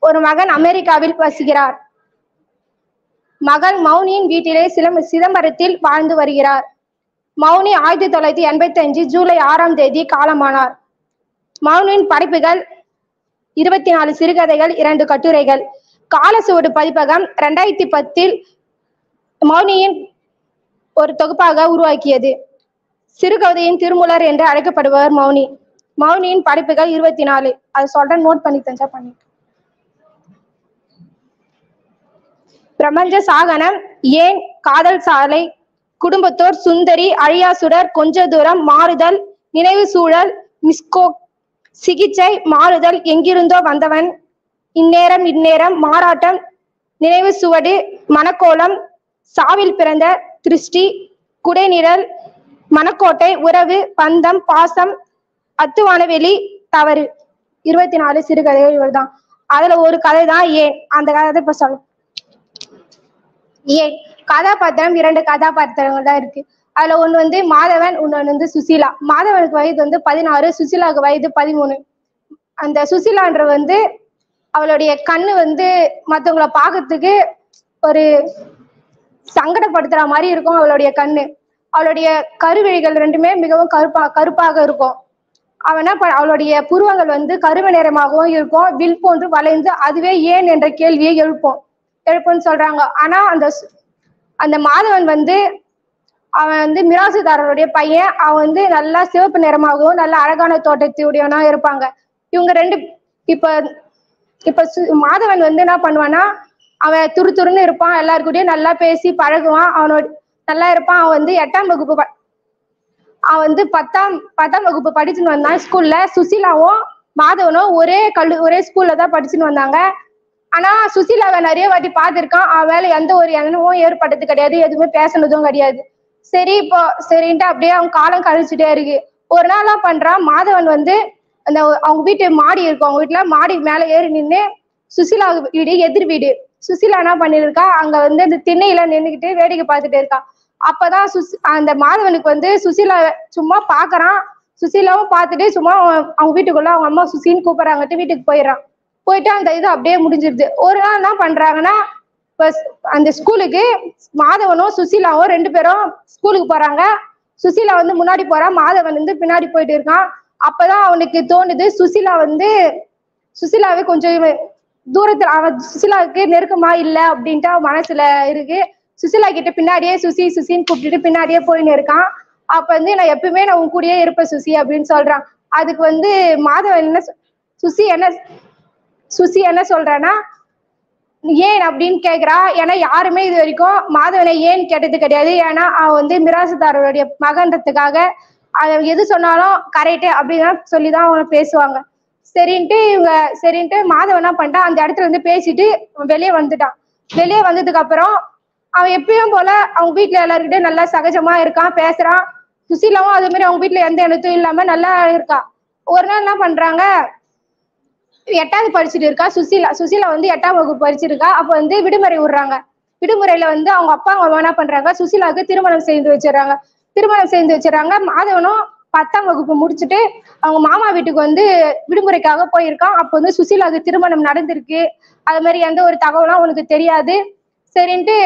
ஒரு மகன் அமெரிக்காவில் வசிக்கிறார். மகள் மௌனியின் வீட்டிலே சிதம்பரத்தில் வாழ்ந்து வருகிறார். மௌனி 1985 ஜூலை 6ஆம் தேதி காலமானார். மௌனியின் படைப்புகள் 24 சிறுகதைகள், 2 கட்டுரைகள். காலசுவடு பதிப்பகம் 2010 மௌனியின் ஒரு தொகுப்பாக உருவாக்கியது. சிறுகதையின் திருமூலர் என்று அழைக்கப்படுபவர் மௌனி. மௌனியின் படைப்புகள் 24. அது சொல்றேன், நோட் பண்ணி தஞ்சா பண்ணி. பிரபஞ்ச சாகனம், ஏன், காதல் சாலை, குடும்பத்தோர், சுந்தரி, அழியாசுடர், கொஞ்ச தூரம், மாறுதல், நினைவு சூழல், மிஸ்கோ, சிகிச்சை, மாறுதல், எங்கிருந்தோ வந்தவன், இந்நேரம், மாறாட்டம், நினைவு சுவடு, மனக்கோலம், சாவில் பிறந்த, திருஷ்டி, குடைநிழல், மனக்கோட்டை, உறவு, பந்தம், பாசம், அத்துவானவெளி, தவறு. 24 சிறுகதைகள் இவர்தான். அதுல ஒரு கதை தான் ஏன். அந்த கதை இப்ப சொல்ல. ஏன் கதாபாத்திரம் 2 கதாபாத்திரங்கள் தான் இருக்கு. அதுல ஒண்ணு வந்து மாதவன், இன்னொன்னு வந்து சுசீலா. மாதவனுக்கு வயது வந்து 16, சுசீலாவுக்கு வயது 13. அந்த சுசீலான்ற வந்து அவளுடைய கண்ணு வந்து மத்தவங்களை பார்க்கறதுக்கு ஒரு சங்கடப்படுத்துற மாதிரி இருக்கும் அவளுடைய கண்ணு. அவளுடைய கருவிழிகள் ரெண்டுமே மிகவும் கருப்பாக இருக்கும். அவளுடைய புருவங்கள் வந்து கருமை நிறமாகவும் இருக்கும், வில் போன்று வளைந்து அதுவே ஏன் என்ற கேள்வியை எழுப்பும்னு சொல்றாங்க. ஆனா அந்த மாதவன் வந்து அவன் வந்து மிராசுதாரருடைய பையன். அவன் வந்து நல்லா சிவப்பு நிறமாகவும் நல்ல அழகான தோட்டத்தையுடையவனா இருப்பாங்க. இவங்க ரெண்டு இப்ப மாதவன் வந்து என்ன பண்ணுவான்னா, அவன் துருன்னு இருப்பான், எல்லாருக்கூடயும் நல்லா பேசி பழகுவான், அவனோட நல்லா இருப்பான். அவன் வந்து 8ஆம் வகுப்பு அவன் வந்து 10ஆம் வகுப்பு படிச்சுன்னு வந்தான் ஸ்கூல்ல. சுசீலாவும் மாதவனும் ஒரே ஸ்கூல்ல தான் படிச்சுன்னு வந்தாங்க. ஆனா சுசீலாவை நிறைய வாட்டி பார்த்திருக்கான். அவன் மேல எந்த ஒரு எண்ணமும் ஏற்பட்டது கிடையாது, எதுவுமே பேசினதும் கிடையாது. சரின்ட்டு அப்படியே அவன் காலம் கழிச்சுட்டே இருக்கு. ஒரு நாள் என்ன பண்றான், மாதவன் வந்து அந்த அவங்க வீட்டு மாடி இருக்கும், அவங்க வீட்டுல மாடி மேல ஏறி நின்று சுசீலா வீடு எதிர் வீடு. சுசீலா என்ன பண்ணிருக்கா, அங்க வந்து அந்த திண்ணையில நின்றுகிட்டு வேடிக்கை பார்த்துட்டு இருக்கா. அப்பதான் அந்த மாதவனுக்கு வந்து சுசீலா சும்மா பாக்குறான். சுசீலாவும் பார்த்துட்டு சும்மா அவங்க வீட்டுக்குள்ள அவங்க அம்மா சுசின்னு கூப்பிடுறாங்கட்டு வீட்டுக்கு போயிட்டு அந்த இது அப்படியே முடிஞ்சிருது. ஒரு நாள் என்ன பண்றாங்கன்னா, அந்த ஸ்கூலுக்கு மாதவனும் சுசீலாவும் 2 பேரும் ஸ்கூலுக்கு போறாங்க. சுசீலா வந்து முன்னாடி போறா, மாதவன் வந்து பின்னாடி போயிட்டு இருக்கான். அப்பதான் அவனுக்கு தோணுது, சுசீலாவே கொஞ்சம் தூரத்துல அவன் சுசீலாவுக்கு நெருக்கமா இல்லை அப்படின்ட்டு அவன் மனசுல இருக்கு. சுசீலா கிட்ட பின்னாடியே சுசின்னு கூப்பிட்டுட்டு பின்னாடியே போயின்னு இருக்கான். அப்ப வந்து நான் எப்பவுமே நான் உன் கூடயே இருப்பேன் சுசி அப்படின்னு சொல்றான். அதுக்கு வந்து மாதவன் சுசி என்ன சொல்றான்னா, ஏன் அப்படின்னு கேக்குறா. ஏன்னா யாருமே இது வரைக்கும் மாதவனை ஏன் கேட்டது கிடையாது. ஏன்னா அவன் வந்து மிராசுதாரருடைய மகன்றதுக்காக அதை எது சொன்னாலும் கரெக்டு அப்படின்னு சொல்லிதான் அவனை பேசுவாங்க. சரின்ட்டு மாதவன் என்ன பண்ணிட்டான், அந்த இடத்துல இருந்து பேசிட்டு வெளியே வந்துட்டான். வெளியே வந்ததுக்கு அப்புறம் அவன் எப்பயும் போல அவங்க வீட்டுல எல்லாருக்கிட்டே நல்லா சகஜமா இருக்கான், பேசுறான். சுசீலாவும் அதே மாதிரி அவங்க வீட்டுல எந்த எண்ணத்தும் இல்லாம நல்லா இருக்கா. ஒரு நாள் என்ன பண்றாங்க, 8வது படிச்சுட்டு இருக்கா சுசீலா வந்து 8ஆம் வகுப்பு படிச்சிருக்கா. அப்ப வந்து விடுமுறை விடுறாங்க. விடுமுறையில வந்து அவங்க அப்பா அவங்க என்ன பண்றாங்க, சுசீலாவுக்கு திருமணம் செய்து வச்சிடறாங்க. மாதவனும் 10ஆம் வகுப்பு முடிச்சுட்டு அவங்க மாமா வீட்டுக்கு வந்து விடுமுறைக்காக போயிருக்கான். அப்போ வந்து சுசீலாவுக்கு திருமணம் நடந்திருக்கு. அது மாதிரி எந்த ஒரு தகவலும் அவனுக்கு தெரியாது. சரின்ட்டு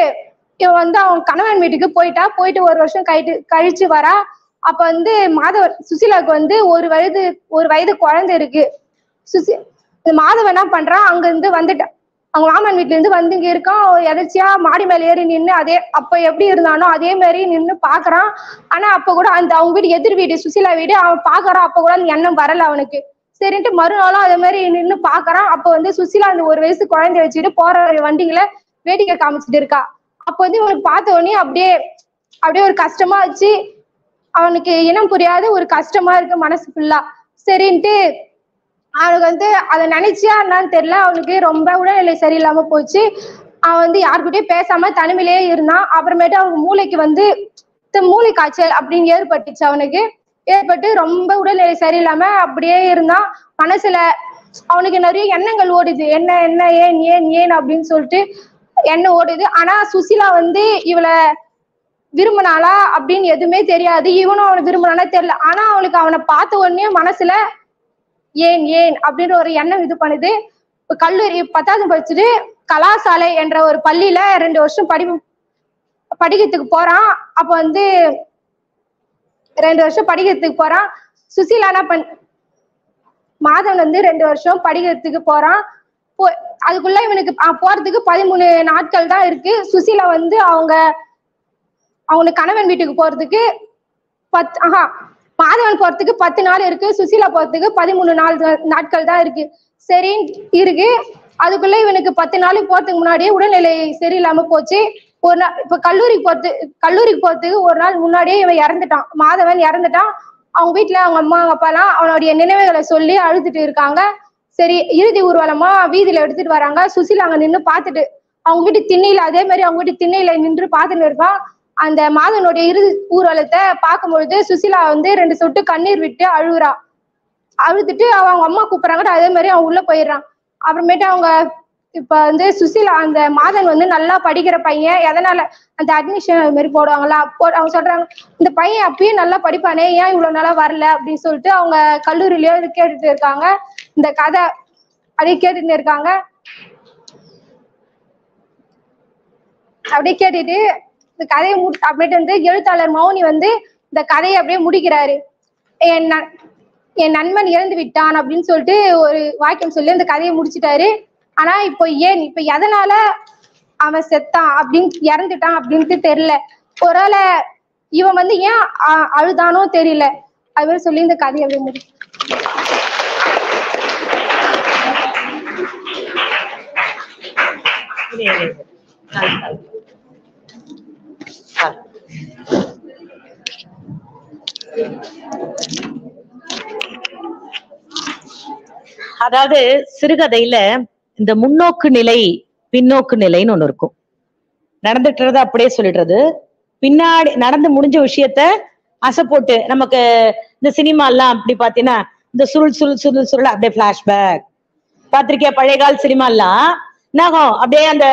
இவன் வந்து அவன் கணவன் வீட்டுக்கு போயிட்டு 1 வருஷம் கழிச்சு வரா. அப்ப வந்து சுசீலாவுக்கு வந்து ஒரு வயது குழந்தை இருக்கு. மாதவன் என்ன பண்றான், அங்க இருந்து வந்துட்டான், அவங்க மாமன் வீட்டுல இருந்து வந்து இங்க இருக்கான். எதாச்சியா மாடி மேல ஏறி நின்று அப்ப எப்படி இருந்தானோ அதே மாதிரி நின்று பாக்குறான். ஆனா அப்ப கூட அந்த அவங்க வீடு எதிர் வீடு சுசீலா வீடு அவன் பாக்குறான். அப்ப கூட அந்த எண்ணம் வரல அவனுக்கு. சரின்ட்டு மறுநாளும் அதே மாதிரி நின்று பாக்குறான். அப்ப வந்து சுசீலா அந்த 1 வயசு குழந்தைய வச்சுட்டு போற வண்டிகளை வேடிக்கை காமிச்சிட்டு இருக்கா. அப்ப வந்து இவனுக்கு பார்த்த உடனே அப்படியே ஒரு கஷ்டமா வச்சு, அவனுக்கு இனம் புரியாத ஒரு கஷ்டமா இருக்கு மனசு ஃபுல்லா. சரின்ட்டு அவனுக்கு வந்து அதை நினைச்சியா என்னன்னு தெரியல, அவனுக்கு ரொம்ப உடல்நிலை சரியில்லாம போச்சு. அவன் வந்து யாருக்கிட்டயும் பேசாம தனிமையிலேயே இருந்தான். அப்புறமேட்டு அவங்க மூளைக்கு வந்து மூளை காய்ச்சல் அப்படின்னு ஏற்பட்டுச்சு. ஏற்பட்டு ரொம்ப உடல்நிலை சரியில்லாம அப்படியே இருந்தான். மனசுல அவனுக்கு நிறைய எண்ணங்கள் ஓடுது, என்ன ஏன் அப்படின்னு சொல்லிட்டு எண்ணம் ஓடுது. ஆனா சுசீலா வந்து இவளை விரும்பினாளா அப்படின்னு எதுவுமே தெரியாது, இவனும் அவனை விரும்பினானா தெரியல. ஆனா அவனுக்கு அவனை பார்த்த உடனே மனசுல ஏன் அப்படின்ற ஒரு எண்ணம் இது பண்ணுது. கல்லூரி 10வது படிச்சுட்டு கலாசாலை என்ற ஒரு பள்ளியில 2 வருஷம் படிக்கிறதுக்கு போறான். அப்ப வந்து 2 வருஷம் படிக்கிறதுக்கு போறான். சுசீலா என்ன மாதவன் வந்து 2 வருஷம் படிக்கிறதுக்கு போறான். அதுக்குள்ள இவனுக்கு போறதுக்கு 13 நாட்கள் தான் இருக்கு. சுசீலா வந்து அவனுக்கு கணவன் வீட்டுக்கு போறதுக்கு மாதவன் போறதுக்கு 10 நாள் இருக்கு. சுசீலா போறதுக்கு 13 நாட்கள் தான் இருக்கு. சரி இருக்கு. அதுக்குள்ள இவனுக்கு 10 நாளைக்கு போறதுக்கு முன்னாடியே உடல்நிலை சரியில்லாம போச்சு. ஒரு நாள் இப்ப கல்லூரிக்கு போறதுக்கு ஒரு நாள் முன்னாடியே இவன் இறந்துட்டான், மாதவன் இறந்துட்டான். அவங்க வீட்டுல அவங்க அம்மா அப்பா எல்லாம் அவனுடைய நினைவுகளை சொல்லி அழுதுட்டு இருக்காங்க. சரி இறுதி ஊர்வலமா வீதியில எடுத்துட்டு வராங்க. சுசீலா அங்க நின்று பார்த்துட்டு அவங்க வீட்டு திண்ணையில அதே மாதிரி அவங்க வீட்டு திண்ணையில நின்று பார்த்துட்டு இருக்கான். அந்த மாதவனுடைய இறுதி ஊர்வலத்தை பார்க்கும்பொழுது சுசீலா வந்து 2 சொட்டு கண்ணீர் விட்டு அழுதுட்டு அவங்க அம்மா கூப்பிடுறாங்க. அதே மாதிரி அவன் உள்ள போயிடுறான். அப்புறமேட்டு அவங்க இப்ப வந்து சுசிலா அந்த மாதன் வந்து நல்லா படிக்கிற பையன், எதனால அந்த அட்மிஷன் அது மாதிரி போடுவாங்களா, அப்போ அவங்க சொல்றாங்க இந்த பையன் அப்பயும் நல்லா படிப்பானே ஏன் இவ்வளவு நாளா வரல அப்படின்னு சொல்லிட்டு அவங்க கல்லூரியிலயோ இது கேட்டுட்டு இருக்காங்க. இந்த கதை அப்படியே கேட்டுட்டு இருக்காங்க. அப்படியே கேட்டுட்டு இந்த கதையை அப்படின்ட்டு வந்து எழுத்தாளர் மௌனி வந்து இந்த கதையை அப்படியே முடிக்கிறாரு. என் நண்பன் இறந்து விட்டான் அப்படின்னு சொல்லிட்டு ஒரு வாக்கியம் சொல்லி அந்த கதையை முடிச்சிட்டாரு. ஆனா இப்ப எதனால அவன் செத்தான் அப்படின்னு இறந்துட்டான் அப்படின்ட்டு தெரியல. ஒருவேளை இவன் வந்து ஏன் அழுதானோ தெரியல. அது மாதிரி சொல்லி இந்த கதையை அப்படியே முடி. அதாவது சிறுகதையில இந்த முன்னோக்கு நிலை பின்னோக்கு நிலைன்னு ஒண்ணு இருக்கும். நடந்துட்டுறத அப்படியே சொல்லிடுறது, பின்னாடி நடந்து முடிஞ்ச விஷயத்த அசை போட்டு நமக்கு இந்த சினிமா எல்லாம் அப்படி பாத்தீங்கன்னா இந்த சுருள் அப்படியே பிளாஷ்பேக் பாத்திருக்கியா? பழைய கால சினிமா எல்லாம் என்னாகும், அப்படியே அந்த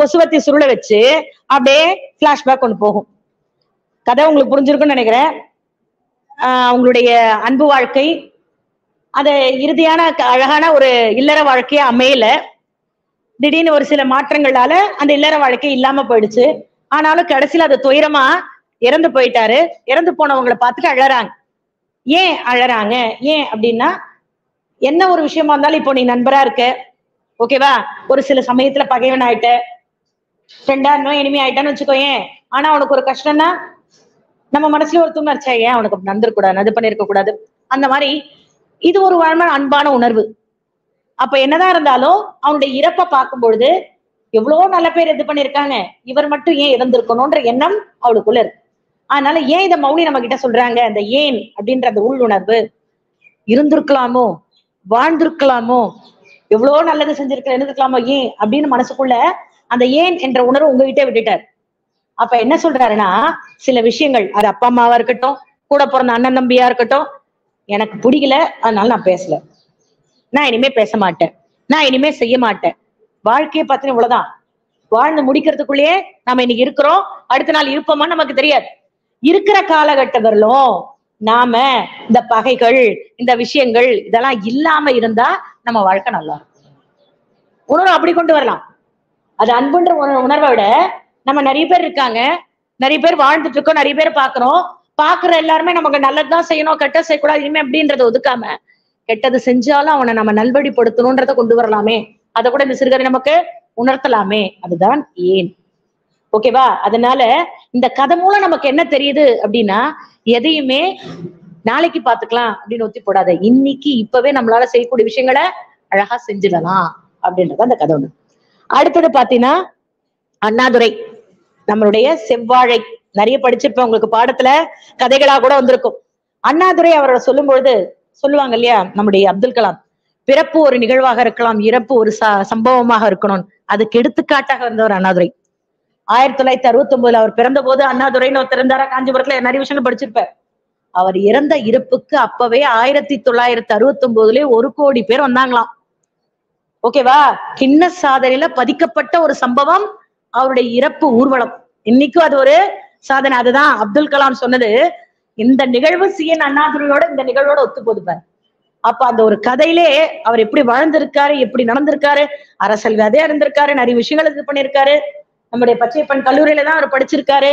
கொசுவத்தி சுருளை வச்சு அப்படியே பிளாஷ்பேக் ஒண்ணு போகும். கதை உங்களுக்கு புரிஞ்சிருக்குன்னு நினைக்கிறேன். அவங்களுடைய அன்பு வாழ்க்கை அது இறுதியான அழகான ஒரு இல்லற வாழ்க்கைய அமையல. திடீர்னு ஒரு சில மாற்றங்களால அந்த இல்லற வாழ்க்கை இல்லாம போயிடுச்சு. ஆனாலும் கடைசியில அது துயரமா இறந்து போயிட்டாரு. இறந்து போனவங்களை பார்த்துட்டு அழறாங்க. ஏன் அழறாங்க? ஏன் அப்படின்னா, என்ன ஒரு விஷயமா இருந்தாலும் இப்போ நீ நண்பரா இருக்க, ஓகேவா, ஒரு சில சமயத்துல பகைவன் ஆயிட்ட, ஃப்ரெண்டா இன்னும் எனிமி ஆயிட்டான்னு வச்சுக்கோ. ஏன் ஆனா உனக்கு ஒரு கஷ்டம்னா நம்ம மனசுல ஒரு துணர்ச்சா, ஏன் உனக்கு நடந்துருக்கூடாது, அது பண்ணிருக்க கூடாது, அந்த மாதிரி இது ஒரு வாழ்மான அன்பான உணர்வு. அப்ப என்னதான் இருந்தாலும் அவனுடைய இறப்பை பார்க்கும் பொழுது எவ்வளவோ நல்ல பேர் இது பண்ணிருக்காங்க, இவர் மட்டும் ஏன் இறந்திருக்கணும்ன்ற எண்ணம் அவளுக்குள்ள இருக்கு. அதனால ஏன் இதை மௌனி நம்ம கிட்ட சொல்றாங்க, அந்த ஏன் அப்படின்ற அந்த உள்ளுணர்வு, இருந்திருக்கலாமோ, வாழ்ந்திருக்கலாமோ, எவ்வளவோ நல்லது செஞ்சிருக்க, இருந்திருக்கலாமோ, ஏன் அப்படின்னு மனசுக்குள்ள அந்த ஏன் என்ற உணர்வு உங்ககிட்ட விட்டுட்டார். அப்ப என்ன சொல்றாருன்னா, சில விஷயங்கள், அது அப்பா அம்மாவா இருக்கட்டும், கூட பிறந்த அண்ணன் தம்பியா இருக்கட்டும், எனக்கு பிடிக்கல அதனால நான் பேசல, நான் இனிமே பேச மாட்டேன், நான் இனிமே செய்ய மாட்டேன். வாழ்க்கையை பத்தின இவ்வளவுதான். வாழ்ந்து முடிக்கிறதுக்குள்ளேயே நம்ம இன்னைக்கு இருக்கிறோம், அடுத்த நாள் இருப்போமா நமக்கு தெரியாது. இருக்கிற காலகட்டம் வரலும் நாம இந்த பகைகள், இந்த விஷயங்கள் இதெல்லாம் இல்லாம இருந்தா நம்ம வாழ்க்கை நல்லா இருக்கும். உணர்வு அப்படி கொண்டு வரலாம். அது அன்புன்ற உணர்வை விட நம்ம நிறைய பேர் இருக்காங்க, நிறைய பேர் வாழ்ந்துட்டு இருக்கோம், நிறைய பேர் பாக்குறோம். பாக்குற எல்லாருமே நமக்கு நல்லதுதான் செய்யணும், கெட்ட செய்யக்கூடாது இனிமே அப்படின்றத ஒதுக்காம, கெட்டது செஞ்சாலும் அவனை நம்ம நல்வழிப்படுத்தணும்ன்றத கொண்டு வரலாமே, அதை கூட இந்த சிறுகதை நமக்கு உணர்த்தலாமே. அதுதான் ஏன். ஓகேவா? அதனால இந்த கதை மூலம் நமக்கு என்ன தெரியுது அப்படின்னா, எதையுமே நாளைக்கு பாத்துக்கலாம் அப்படின்னு ஒத்தி போடாத, இன்னைக்கு இப்பவே நம்மளால செய்யக்கூடிய விஷயங்களை அழகா செஞ்சிடலாம் அப்படின்றத அந்த கதை ஒண்ணு. அடுத்தது பாத்தீங்கன்னா அண்ணாதுரை, நம்மளுடைய செவ்வாழை, நிறைய படிச்சிருப்பேன், உங்களுக்கு பாடத்துல கதைகளா கூட வந்திருக்கும். அண்ணாதுரை அவரோட சொல்லும் பொழுது சொல்லுவாங்க இல்லையா, நம்முடைய அப்துல் கலாம், பிறப்பு ஒரு நிகழ்வாக இருக்கலாம், இறப்பு ஒரு சம்பவமாக இருக்கணும், அதுக்கு எடுத்துக்காட்டாக இருந்தவர் அண்ணாதுரை. 1969 அவர் பிறந்த போது அண்ணாதுரைன்னு ஒருத்தர் இருந்தாரா காஞ்சிபுரத்துல, நிறைய விஷயங்கள் படிச்சிருப்பார். அவர் இறந்த இறப்புக்கு அப்பவே 1969 1 கோடி பேர் வந்தாங்களாம். ஓகேவா? கின்ன சாதனையில பதிக்கப்பட்ட ஒரு சம்பவம் அவருடைய இறப்பு ஊர்வலம். இன்னைக்கும் அது ஒரு சாதனை. அதுதான் அப்துல் கலாம் சொன்னது, இந்த நிகழ்வு CN அண்ணாதுரையோட இந்த நிகழ்வோட ஒத்து போதுப்பார். அப்ப அந்த ஒரு கதையிலே அவர் எப்படி வாழ்ந்திருக்காரு, எப்படி நடந்திருக்காரு, அரசியல்வாதியா இருந்திருக்காரு, நிறைய விஷயங்கள் இது பண்ணிருக்காரு, நம்முடைய பச்சையப்பன் கல்லூரியில தான் அவர் படிச்சிருக்காரு,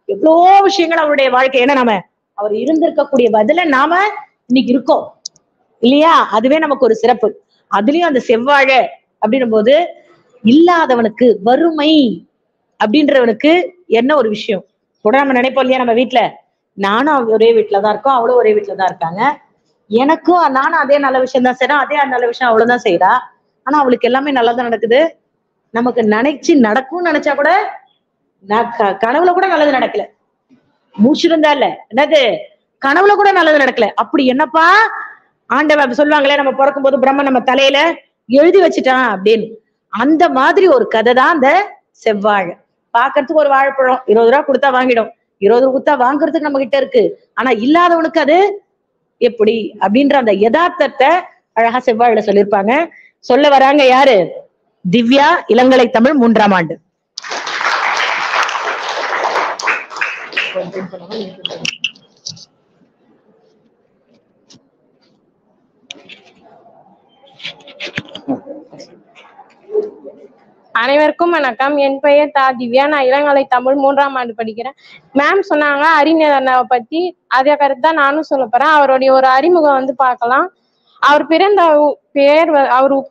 எவ்வளோ விஷயங்கள் அவருடைய வாழ்க்கை. ஏன்னா நாம அவர் இருந்திருக்கக்கூடிய பதில நாம இன்னைக்கு இருக்கோம் இல்லையா, அதுவே நமக்கு ஒரு சிறப்பு. அதுலயும் அந்த செவ்வாழை அப்படின்னும் போது, இல்லாதவனுக்கு, வறுமை அப்படின்றவனுக்கு என்ன ஒரு விஷயம் கூட நம்ம நினைப்போம் இல்லையா, நம்ம வீட்டுல நானும் ஒரே வீட்டுலதான் இருக்கோம், அவளும் ஒரே வீட்டுலதான் இருக்காங்க, எனக்கும் நானும் அதே நல்ல விஷயம் தான் செய்யறேன், அதே நல்ல விஷயம் அவ்வளவுதான் செய்யறா, ஆனா அவளுக்கு எல்லாமே நல்லதான் நடக்குது. நமக்கு நினைச்சு நடக்கும்னு நினைச்சா கூட கனவுல கூட நல்லது நடக்கல, மூச்சிருந்தா இல்ல என்னது, கனவுல கூட நல்லது நடக்கல. அப்படி என்னப்பா ஆண்டவன் சொல்லுவாங்களே, நம்ம பிறக்கும் போது பிரம்மன் நம்ம தலையில எழுதி வச்சுட்டான் அப்படின்னு, அந்த மாதிரி ஒரு கதை தான் அந்த செவ்வாழை. பாக்குறதுக்கு ஒரு வாழைப்பழம் 20 ரூபா கொடுத்தா வாங்கிடும், 20 ரூபா கொடுத்தா வாங்குறதுக்கு நம்ம கிட்ட இருக்கு, ஆனா இல்லாதவனுக்கு அது எப்படி அப்படின்ற அந்த யதார்த்தத்தை அழகா செவ்வாழைல சொல்லியிருப்பாங்க. சொல்ல வராங்க யாரு, திவ்யா, இளங்கலை தமிழ் 3ஆம் ஆண்டு. அனைவருக்கும் வணக்கம். என் பெயர் திவ்யா. நான் இளங்கலை தமிழ் 3ஆம் ஆண்டு படிக்கிறேன். மேம் சொன்னாங்க அறிஞர் அண்ணாவை பத்தி. அதே கருத்து தான் நானும் சொல்ல போறேன். அவருடைய ஒரு அறிமுகம் வந்து பார்க்கலாம். அவர் பிறந்த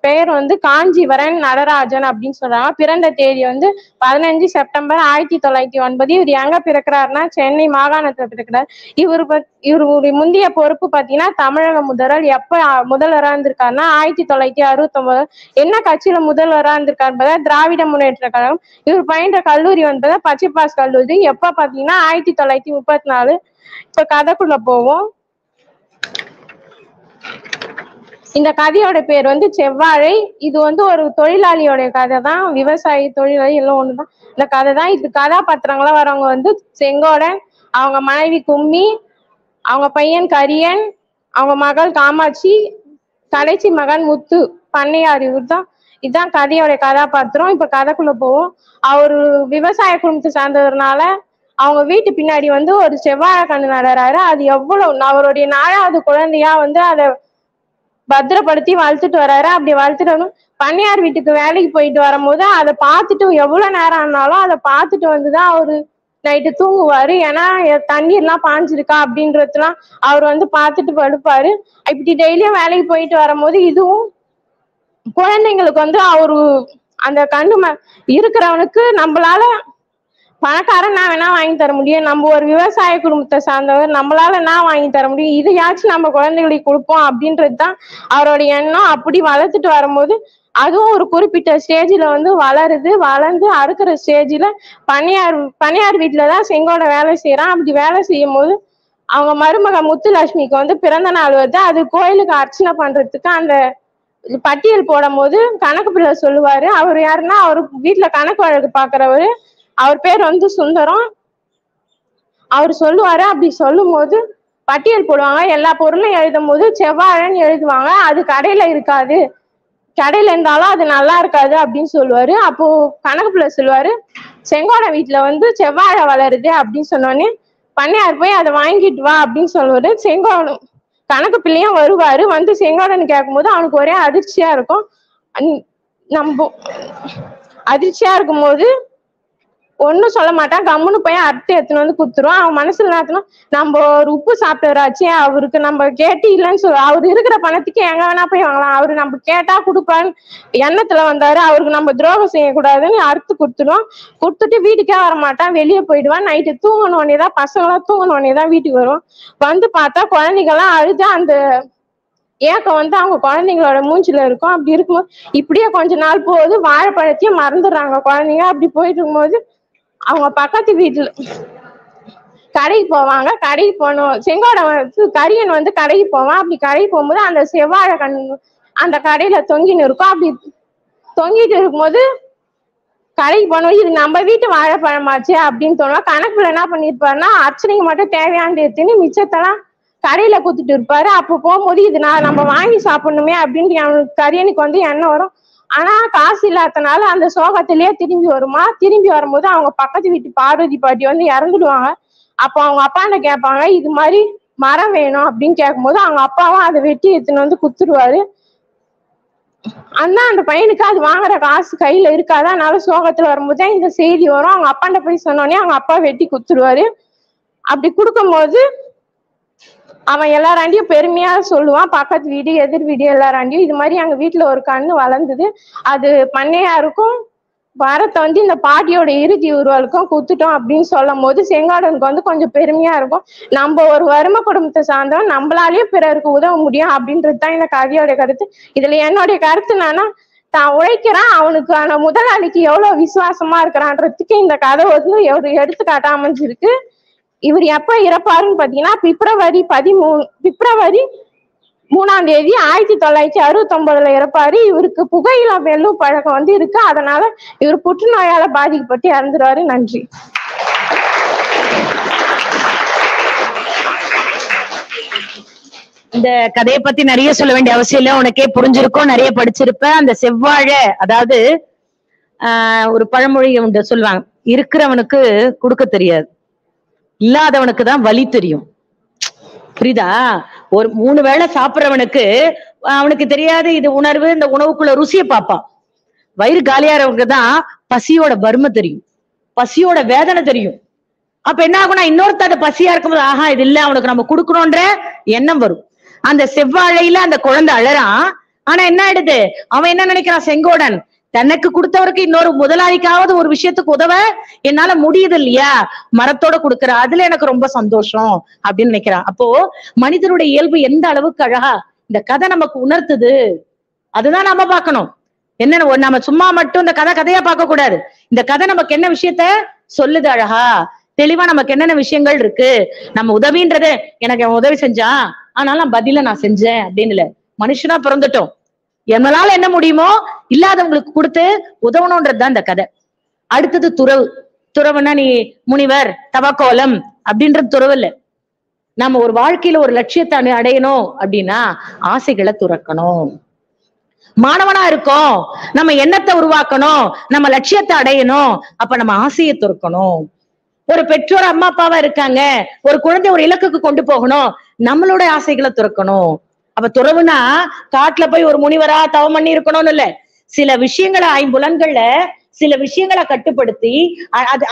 பெயர் வந்து காஞ்சிவரன் நடராஜன் அப்படின்னு சொல்றாங்க. பிறந்த தேதி வந்து 15 செப்டம்பர் 1909. இவர் எங்க பிறக்கிறாருன்னா சென்னை மாகாணத்துல பிறக்கிறார். இவருடைய முந்தைய பொறுப்பு பாத்தீங்கன்னா தமிழக முதல்வர். எப்ப முதல்வரா இருந்திருக்காருன்னா 1969. என்ன கட்சியில முதல்வரா இருந்திருக்காரு திராவிட முன்னேற்ற கழகம். இவர் பயின்ற கல்லூரி வந்து பச்சைப்பாஸ் கல்லூரி. எப்ப பாத்தீங்கன்னா 1934. இப்ப கதைக்குள்ள போவோம். இந்த கதையோட பேர் வந்து செவ்வாழை. இது வந்து ஒரு தொழிலாளியோட கதை தான். விவசாயி தொழிலாளி எல்லாம் ஒண்ணுதான். இந்த கதை தான். இது கதாபாத்திரங்களா வரவங்க வந்து செங்கோடன், அவங்க மனைவி கும்மி, அவங்க பையன் கரியன், அவங்க மகள் காமாட்சி, கடைசி மகன் முத்து பண்ணையார். இதுதான் கதையோட கதாபாத்திரம். இப்ப கதைக்குள்ள போவோம். அவரு விவசாய குடும்பத்தை சார்ந்ததுனால அவங்க வீட்டு பின்னாடி வந்து ஒரு செவ்வாழை கண்ணு நடறாரு. அது எவ்வளவு அவருடைய 4வது குழந்தையா வந்து அதை பத்திரப்படுத்தி வளர்த்துட்டு வர்றாரு. அப்படி வளர்த்துட்டு பண்ணையார் வீட்டுக்கு வேலைக்கு போயிட்டு வரும்போது அதை பார்த்துட்டு எவ்வளவு நேரம் ஆனாலும் அதை பார்த்துட்டு வந்துதான் அவரு நைட்டு தூங்குவாரு. ஏன்னா தண்ணீர்லாம் பாஞ்சிருக்கா அப்படின்றதுலாம் அவர் வந்து பார்த்துட்டு படுப்பாரு. இப்படி டெய்லியும் வேலைக்கு போயிட்டு வரும்போது இதுவும் குழந்தைங்களுக்கு வந்து அவரு அந்த கண்ணு இருக்கிறவனுக்கு நம்மளால பணக்காரன் நான் வேணா வாங்கி தர முடியும், நம்ம ஒரு விவசாய குடும்பத்தை சார்ந்தவர் நம்மளால நான் வாங்கி தர முடியும், இதையாச்சும் நம்ம குழந்தைகளுக்கு கொடுப்போம் அப்படின்றதுதான் அவருடைய எண்ணம். அப்படி வளர்த்துட்டு வரும்போது அதுவும் ஒரு குறிப்பிட்ட ஸ்டேஜில் வந்து வளர்ந்து அறுக்கிற ஸ்டேஜில் பணியார் வீட்டுலதான் செங்கோட வேலை செய்யறான். அப்படி வேலை செய்யும் போது அவங்க மருமக முத்துலட்சுமிக்கு வந்து பிறந்த நாள் வருது. அது கோயிலுக்கு அர்ச்சனை பண்றதுக்கு அந்த பட்டியல் போடும் போது கணக்கு பிள்ளை சொல்லுவாரு. அவர் யாருன்னா அவரு வீட்டுல கணக்கு வழக்கு பாக்குறவரு. அவர் பேர் வந்து சுந்தரம். அவர் சொல்லுவாரு. அப்படி சொல்லும் போது பட்டியல் போடுவாங்க. எல்லா பொருளும் எழுதும் போது செவ்வாழைன்னு எழுதுவாங்க. அது கடையில இருக்காது, கடையில இருந்தாலும் அது நல்லா இருக்காது அப்படின்னு சொல்லுவாரு. அப்போ கணக்கு பிள்ளை சொல்லுவாரு, செங்கோட வீட்டுல வந்து செவ்வாழை வளருது அப்படின்னு சொன்னோடனே பண்ணையார் போய் அதை வாங்கிட்டு வா அப்படின்னு சொல்லுவாரு. செங்கோடன் கணக்கு பிள்ளையும் வருவாரு. வந்து செங்கோடன் கேட்கும்போது அவனுக்கு ஒரே அதிர்ச்சியா இருக்கும். அதிர்ச்சியா இருக்கும்போது ஒன்னும் சொல்ல மாட்டான். கம்முன்னு போய் அட்டை எடுத்துன்னு வந்து குடுத்துருவான். அவன் மனசுல நேரத்துல நம்ம ஒரு உப்பு சாப்பிட்டவராச்சே, அவருக்கு நம்ம கேட்டு இல்லைன்னு சொல்ல, அவரு இருக்கிற பணத்துக்கு எங்க வேணா போய் வாங்கலாம், அவரு நம்ம கேட்டா கொடுப்பான்னு எண்ணத்துல வந்தாரு. அவருக்கு நம்ம துரோகம் செய்யக்கூடாதுன்னு அறுத்து கொடுத்துருவான். கொடுத்துட்டு வீட்டுக்கே வர மாட்டான், வெளியே போயிடுவான். நைட்டு தூங்கணுன்னேதான் பசங்களாம் தூங்கணுன்னேதான் வீட்டுக்கு வருவான். வந்து பார்த்தா குழந்தைங்கெல்லாம் அழுது அந்த ஏக்கம் வந்து அவங்க குழந்தைங்களோட மூஞ்சில இருக்கும். அப்படி இருக்கும்போது இப்படியே கொஞ்ச நாள் போகுது. வாழைப்பழத்தையும் மறந்துடுறாங்க குழந்தைங்க. அப்படி போயிட்டு இருக்கும்போது அவங்க பக்கத்து வீட்டுல கடைக்கு போவாங்க. கடைக்கு போனோம் செங்கோட கரியன் வந்து கடைக்கு போவான். அப்படி கடைக்கு போகும்போது அந்த செவ்வாழை கண்ணு அந்த கடையில தொங்கின்னு இருக்கும். அப்படி தொங்கிட்டு இருக்கும்போது கடைக்கு போனோம், இது நம்ம வீட்டு வாழைப்பழமாச்சு அப்படின்னு தோணும். கணக்குல என்ன பண்ணிருப்பாருன்னா அர்ச்சனைக்கு மட்டும் தேவையானது எடுத்துன்னு மிச்சத்தெல்லாம் கடையில குத்துட்டு இருப்பாரு. அப்போ போகும்போது இது நம்ம வாங்கி சாப்பிடணுமே அப்படின்ட்டு அவனுக்கு கரியனுக்கு வந்து எண்ணம் வரும். ஆனா காசு இல்லாதனால அந்த சோகத்திலேயே திரும்பி வருமா. திரும்பி வரும்போது அவங்க பக்கத்து வீட்டு பார்வதி பாட்டி வந்து இறந்துடுவாங்க. அப்போ அவங்க அப்பாண்ட கேட்பாங்க, இது மாதிரி மரம் வேணும் அப்படின்னு கேட்கும்போது அவங்க அப்பாவும் அதை வெட்டி எடுத்துன்னு வந்து குத்துருவாரு. அந்த பையனுக்கு அது வாங்குற காசு கையில இருக்காது. அதனால சோகத்துல வரும்போதுதான் இந்த செய்தி வரும். அவங்க அப்பாண்ட போய் சொன்னோடனே அவங்க அப்பா வெட்டி குத்துருவாரு. அப்படி கொடுக்கும்போது அவன் எல்லாராண்டியும் பெருமையா சொல்லுவான், பக்கத்து வீடு எதிர் வீடு எல்லாராண்டியும் இது மாதிரி எங்க வீட்டுல ஒரு கண்ணு வளர்ந்தது, அது பண்ணையாருக்கும் வரத்தை வந்து இந்த பாட்டியோட இறுதி ஊர்வலுக்கும் குத்துட்டோம் அப்படின்னு சொல்லும் போது செங்காடனுக்கு வந்து கொஞ்சம் பெருமையா இருக்கும். நம்ம ஒரு வறுமை குடும்பத்தை சார்ந்தவன், நம்மளாலேயே பிறருக்கு உதவ முடியும் அப்படின்றது தான் இந்த கதையோட கருத்து. இதுல என்னுடைய கருத்து என்னன்னா, தான் உழைக்கிறான், அவனுக்கான முதலாளிக்கு எவ்வளவு விசுவாசமா இருக்கிறான்றதுக்கு இந்த கதை வந்து ஒரு எடுத்துக்காட்டா அமைஞ்சிருக்கு. இவர் எப்ப இறப்பாருன்னு பாத்தீங்கன்னா பிப்ரவரி 3ஆம் தேதி 1969 இறப்பாரு. இவருக்கு புகையில வெல்லும் பழக்கம் வந்து இருக்கு. அதனால இவர் புற்றுநோயால பாதிக்கப்பட்டு இறந்துருவாரு. நன்றி. இந்த கதையை பத்தி நிறைய சொல்ல வேண்டிய அவசியம் இல்லை, உனக்கே புரிஞ்சிருக்கும், நிறைய படிச்சிருப்ப. அந்த செவ்வாழை, அதாவது ஒரு பழமொழி உண்டு, சொல்லுவாங்க, இருக்கிறவனுக்கு கொடுக்க தெரியாது, இல்லாதவனுக்கு தான் வலி தெரியும். புரியுதா? ஒரு 3 வேளை சாப்பிடுறவனுக்கு அவனுக்கு தெரியாது இது உணர்வு, இந்த உணவுக்குள்ள ருசியை பார்ப்பான். வயிறு காலியாறவனுக்கு தான் பசியோட வறுமை தெரியும், பசியோட வேதனை தெரியும். அப்ப என்ன ஆகும்னா, இன்னொருத்த அந்த பசியா இருக்கும்போது ஆஹா இது இல்ல அவனுக்கு நம்ம கொடுக்கணும்ன்ற எண்ணம் வரும். அந்த செவ்வாழையில அந்த குழந்தை அழறான். ஆனா என்ன ஆயிடுது, அவன் என்ன நினைக்கிறான், செங்கோடன் தனக்கு கொடுத்தவருக்கு இன்னொரு முதலாளிக்காவது ஒரு விஷயத்துக்கு உதவ என்னால முடியுது இல்லையா, மரத்தோட கொடுக்குற, அதுல எனக்கு ரொம்ப சந்தோஷம் அப்படின்னு நினைக்கிறான். அப்போ மனிதனுடைய இயல்பு எந்த அளவுக்கு அழகா இந்த கதை நமக்கு உணர்த்துது, அதுதான் நம்ம பார்க்கணும். என்ன நம்ம சும்மா மட்டும் இந்த கதையா பார்க்க கூடாது. இந்த கதை நமக்கு என்ன விஷயத்த சொல்லுது அழகா, தெளிவா நமக்கு என்னென்ன விஷயங்கள் இருக்கு. நம்ம உதவின்றது, எனக்கு உதவி செஞ்சான் ஆனாலும் நான் பதில நான் செஞ்சேன் அப்படின்னு இல்ல, மனுஷனா பிறந்துட்டோம், என்னால என்ன முடியுமோ இல்லாதவங்களுக்கு கொடுத்து உதவணும்ன்றதுதான் இந்த கதை. அடுத்தது துறவு. துறவுன்னா நீ முனிவர் தவக்கோலம் அப்படின்றது துறவு இல்ல. நம்ம ஒரு வாழ்க்கையில ஒரு லட்சியத்தை அடையணும் அப்படின்னா ஆசைகளை துறக்கணும். மாணவனா இருக்கோம், நம்ம எண்ணத்தை உருவாக்கணும், நம்ம லட்சியத்தை அடையணும், அப்ப நம்ம ஆசையை துறக்கணும். ஒரு பெற்றோர் அம்மா அப்பாவா இருக்காங்க, ஒரு குழந்தை ஒரு இலக்குக்கு கொண்டு போகணும், நம்மளோட ஆசைகளை துறக்கணும். அப்ப துறவுனா காட்டுல போய் ஒரு முனிவரா தவம் பண்ணி இருக்கணும்னு இல்ல, சில விஷயங்களை 5 சில விஷயங்களை கட்டுப்படுத்தி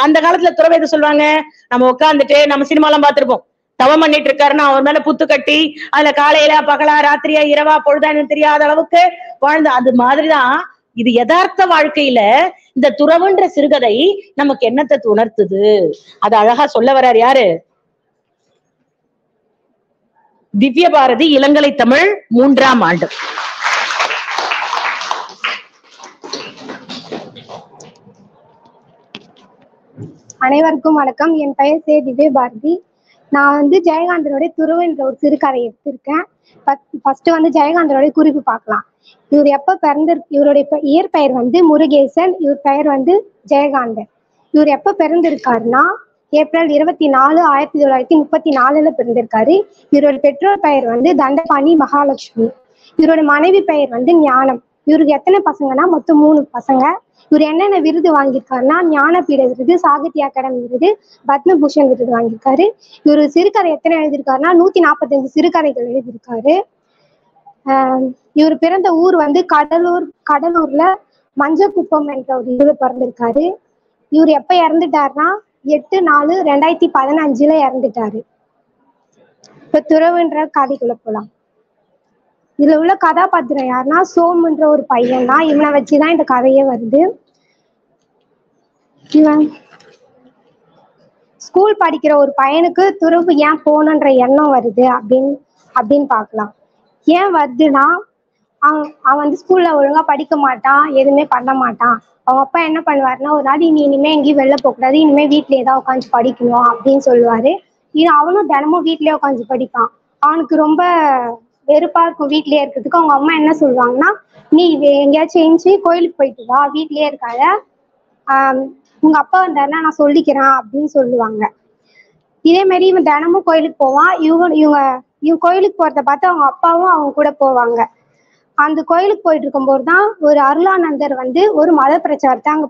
அந்த காலத்துல துறவு எது சொல்லுவாங்க, நம்ம உட்காந்துட்டு நம்ம சினிமாலாம் பார்த்திருப்போம், தவம் பண்ணிட்டு இருக்காருன்னா அவர் மேல புத்து கட்டி அதுல காலையில பகலா ராத்திரியா இரவா பொழுதான்னு தெரியாத அளவுக்கு வாழ்ந்த, அது மாதிரிதான் இது யதார்த்த வாழ்க்கையில இந்த துறவுன்ற சிறுகதை நமக்கு என்னத்தை உணர்த்துது. அது அழகா சொல்ல வர்றார் யாரு, திவ்ய பாரதி, இளங்கலை தமிழ் 3ஆம் ஆண்டு. அனைவருக்கும் வணக்கம். என் பெயர் சே திவ்ய பாரதி. நான் வந்து ஜெயகாந்தனுடைய துறவு என்ற ஒரு சிறுகதை எடுத்திருக்கேன். ஃபர்ஸ்ட் வந்து ஜெயகாந்தனுடைய குறிப்பு பார்க்கலாம். இவர் எப்ப இவருடைய இயற்பெயர் வந்து முருகேசன், இவர் பெயர் வந்து ஜெயகாந்தன். இவர் எப்ப பிறந்திருக்காருன்னா ஏப்ரல் 24, 1934 பிறந்திருக்காரு. இவரோட பெற்றோர் பெயர் வந்து தண்டபாணி மகாலட்சுமி. இவரோட மனைவி பெயர் வந்து ஞானம். இவருக்கு எத்தனை பசங்கன்னா மொத்தம் 3 பசங்க. இவர் என்னென்ன விருது வாங்கியிருக்காருன்னா ஞானபீட விருது, சாகித்ய அகாடமி விருது, பத்மபூஷன் விருது வாங்கியிருக்காரு. இவர் சிறுகதை எத்தனை எழுதியிருக்காருன்னா 145 சிறுகதைகள் எழுதியிருக்காரு. இவர் பிறந்த ஊர் வந்து கடலூர்ல மஞ்சக்குப்பம் என்ற ஒரு இதுல பிறந்திருக்காரு. இவர் எப்ப இறந்துட்டாருன்னா 8/4/2015 இறந்துட்டாரு. இப்ப துறவுன்ற கதைக்குள்ள போலாம். இதுல உள்ள கதாபாத்திரம் யாருன்னா சோமுன்ற ஒரு பையன் தான். இவனை வச்சுதான் இந்த கதையே வருது. இவன் ஸ்கூல் படிக்கிற ஒரு பையனுக்கு துறவு ஏன் போகணுன்ற எண்ணம் வருது அப்படின்னு பார்க்கலாம். ஏன் வருதுன்னா அவன் வந்து ஸ்கூல்ல ஒழுங்கா படிக்க மாட்டான், எதுவுமே பண்ண மாட்டான். அவங்க அப்பா என்ன பண்ணுவாருன்னா, ஒரு நாள் நீ இனிமே எங்கேயும் வெளில போகக்கூடாது, இனிமே வீட்லயே தான் உட்காந்து படிக்கணும் அப்படின்னு சொல்லுவாரு. அவனும் தினமும் வீட்லயே உட்காந்து படிப்பான். அவனுக்கு ரொம்ப வெறுப்பா இருக்கும் வீட்லயே இருக்கிறதுக்கு. அவங்க அம்மா என்ன சொல்லுவாங்கன்னா, நீ எங்கேயாச்சும் எழுந்துச்சு கோயிலுக்கு போயிட்டு வா, வீட்லயே இருக்காத, உங்க அப்பா வந்தாருன்னா நான் சொல்லிக்கிறேன் அப்படின்னு சொல்லுவாங்க. இதே மாதிரி இவன் தினமும் கோயிலுக்கு போவான். இவன் கோயிலுக்கு போறத பார்த்து அவங்க அப்பாவும் அவங்க கூட போவாங்க. அந்த கோயிலுக்கு போயிட்டு இருக்கும்போது தான் ஒரு அருளானந்தர் வந்து ஒரு மத பிரச்சாரத்தை அங்க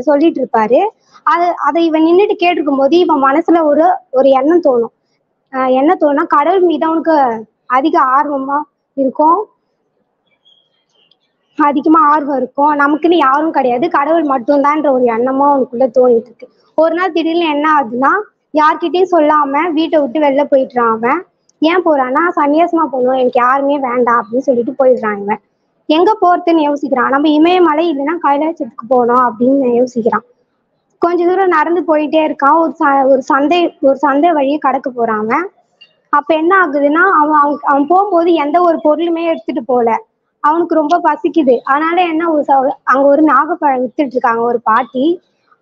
சொல்லிட்டு இருப்பாரு. அதை இவன் நின்றுட்டு கேட்டிருக்கும் போது இவன் மனசுல ஒரு எண்ணம் தோணும். என்ன தோணுனா, கடவுள் மீது அவனுக்கு அதிகமா ஆர்வம் இருக்கும். நமக்குன்னு யாரும் கிடையாது, கடவுள் மட்டும்தான்ற ஒரு எண்ணமும் அவனுக்குள்ள தோணிட்டு இருக்கு. ஒரு நாள் திடீர்னு என்ன ஆகுதுன்னா, யார்கிட்டயும் சொல்லாம வீட்டை விட்டு வெளில போயிட்டுறான். அவன் ஏன் போறான்னா, சன்னியாசமா போகணும், எனக்கு யாருமே வேண்டாம் அப்படின்னு சொல்லிட்டு போயிடுறான். இவன் எங்க போறதுன்னு யோசிக்கிறான். நம்ம இமயமலை இல்லைன்னா கைலாசத்துக்கு போனோம் அப்படின்னு யோசிக்கிறான். கொஞ்ச தூரம் நடந்து போயிட்டே இருக்கான். ஒரு சந்தை வழியை கடக்க போறான் அவன். அப்ப என்ன ஆகுதுன்னா, அவன் போகும்போது எந்த ஒரு பொருளுமே எடுத்துட்டு போல. அவனுக்கு ரொம்ப பசிக்குது. அதனால என்ன, அங்க ஒரு நாகப்பழம் வித்துட்டு இருக்காங்க ஒரு பாட்டி.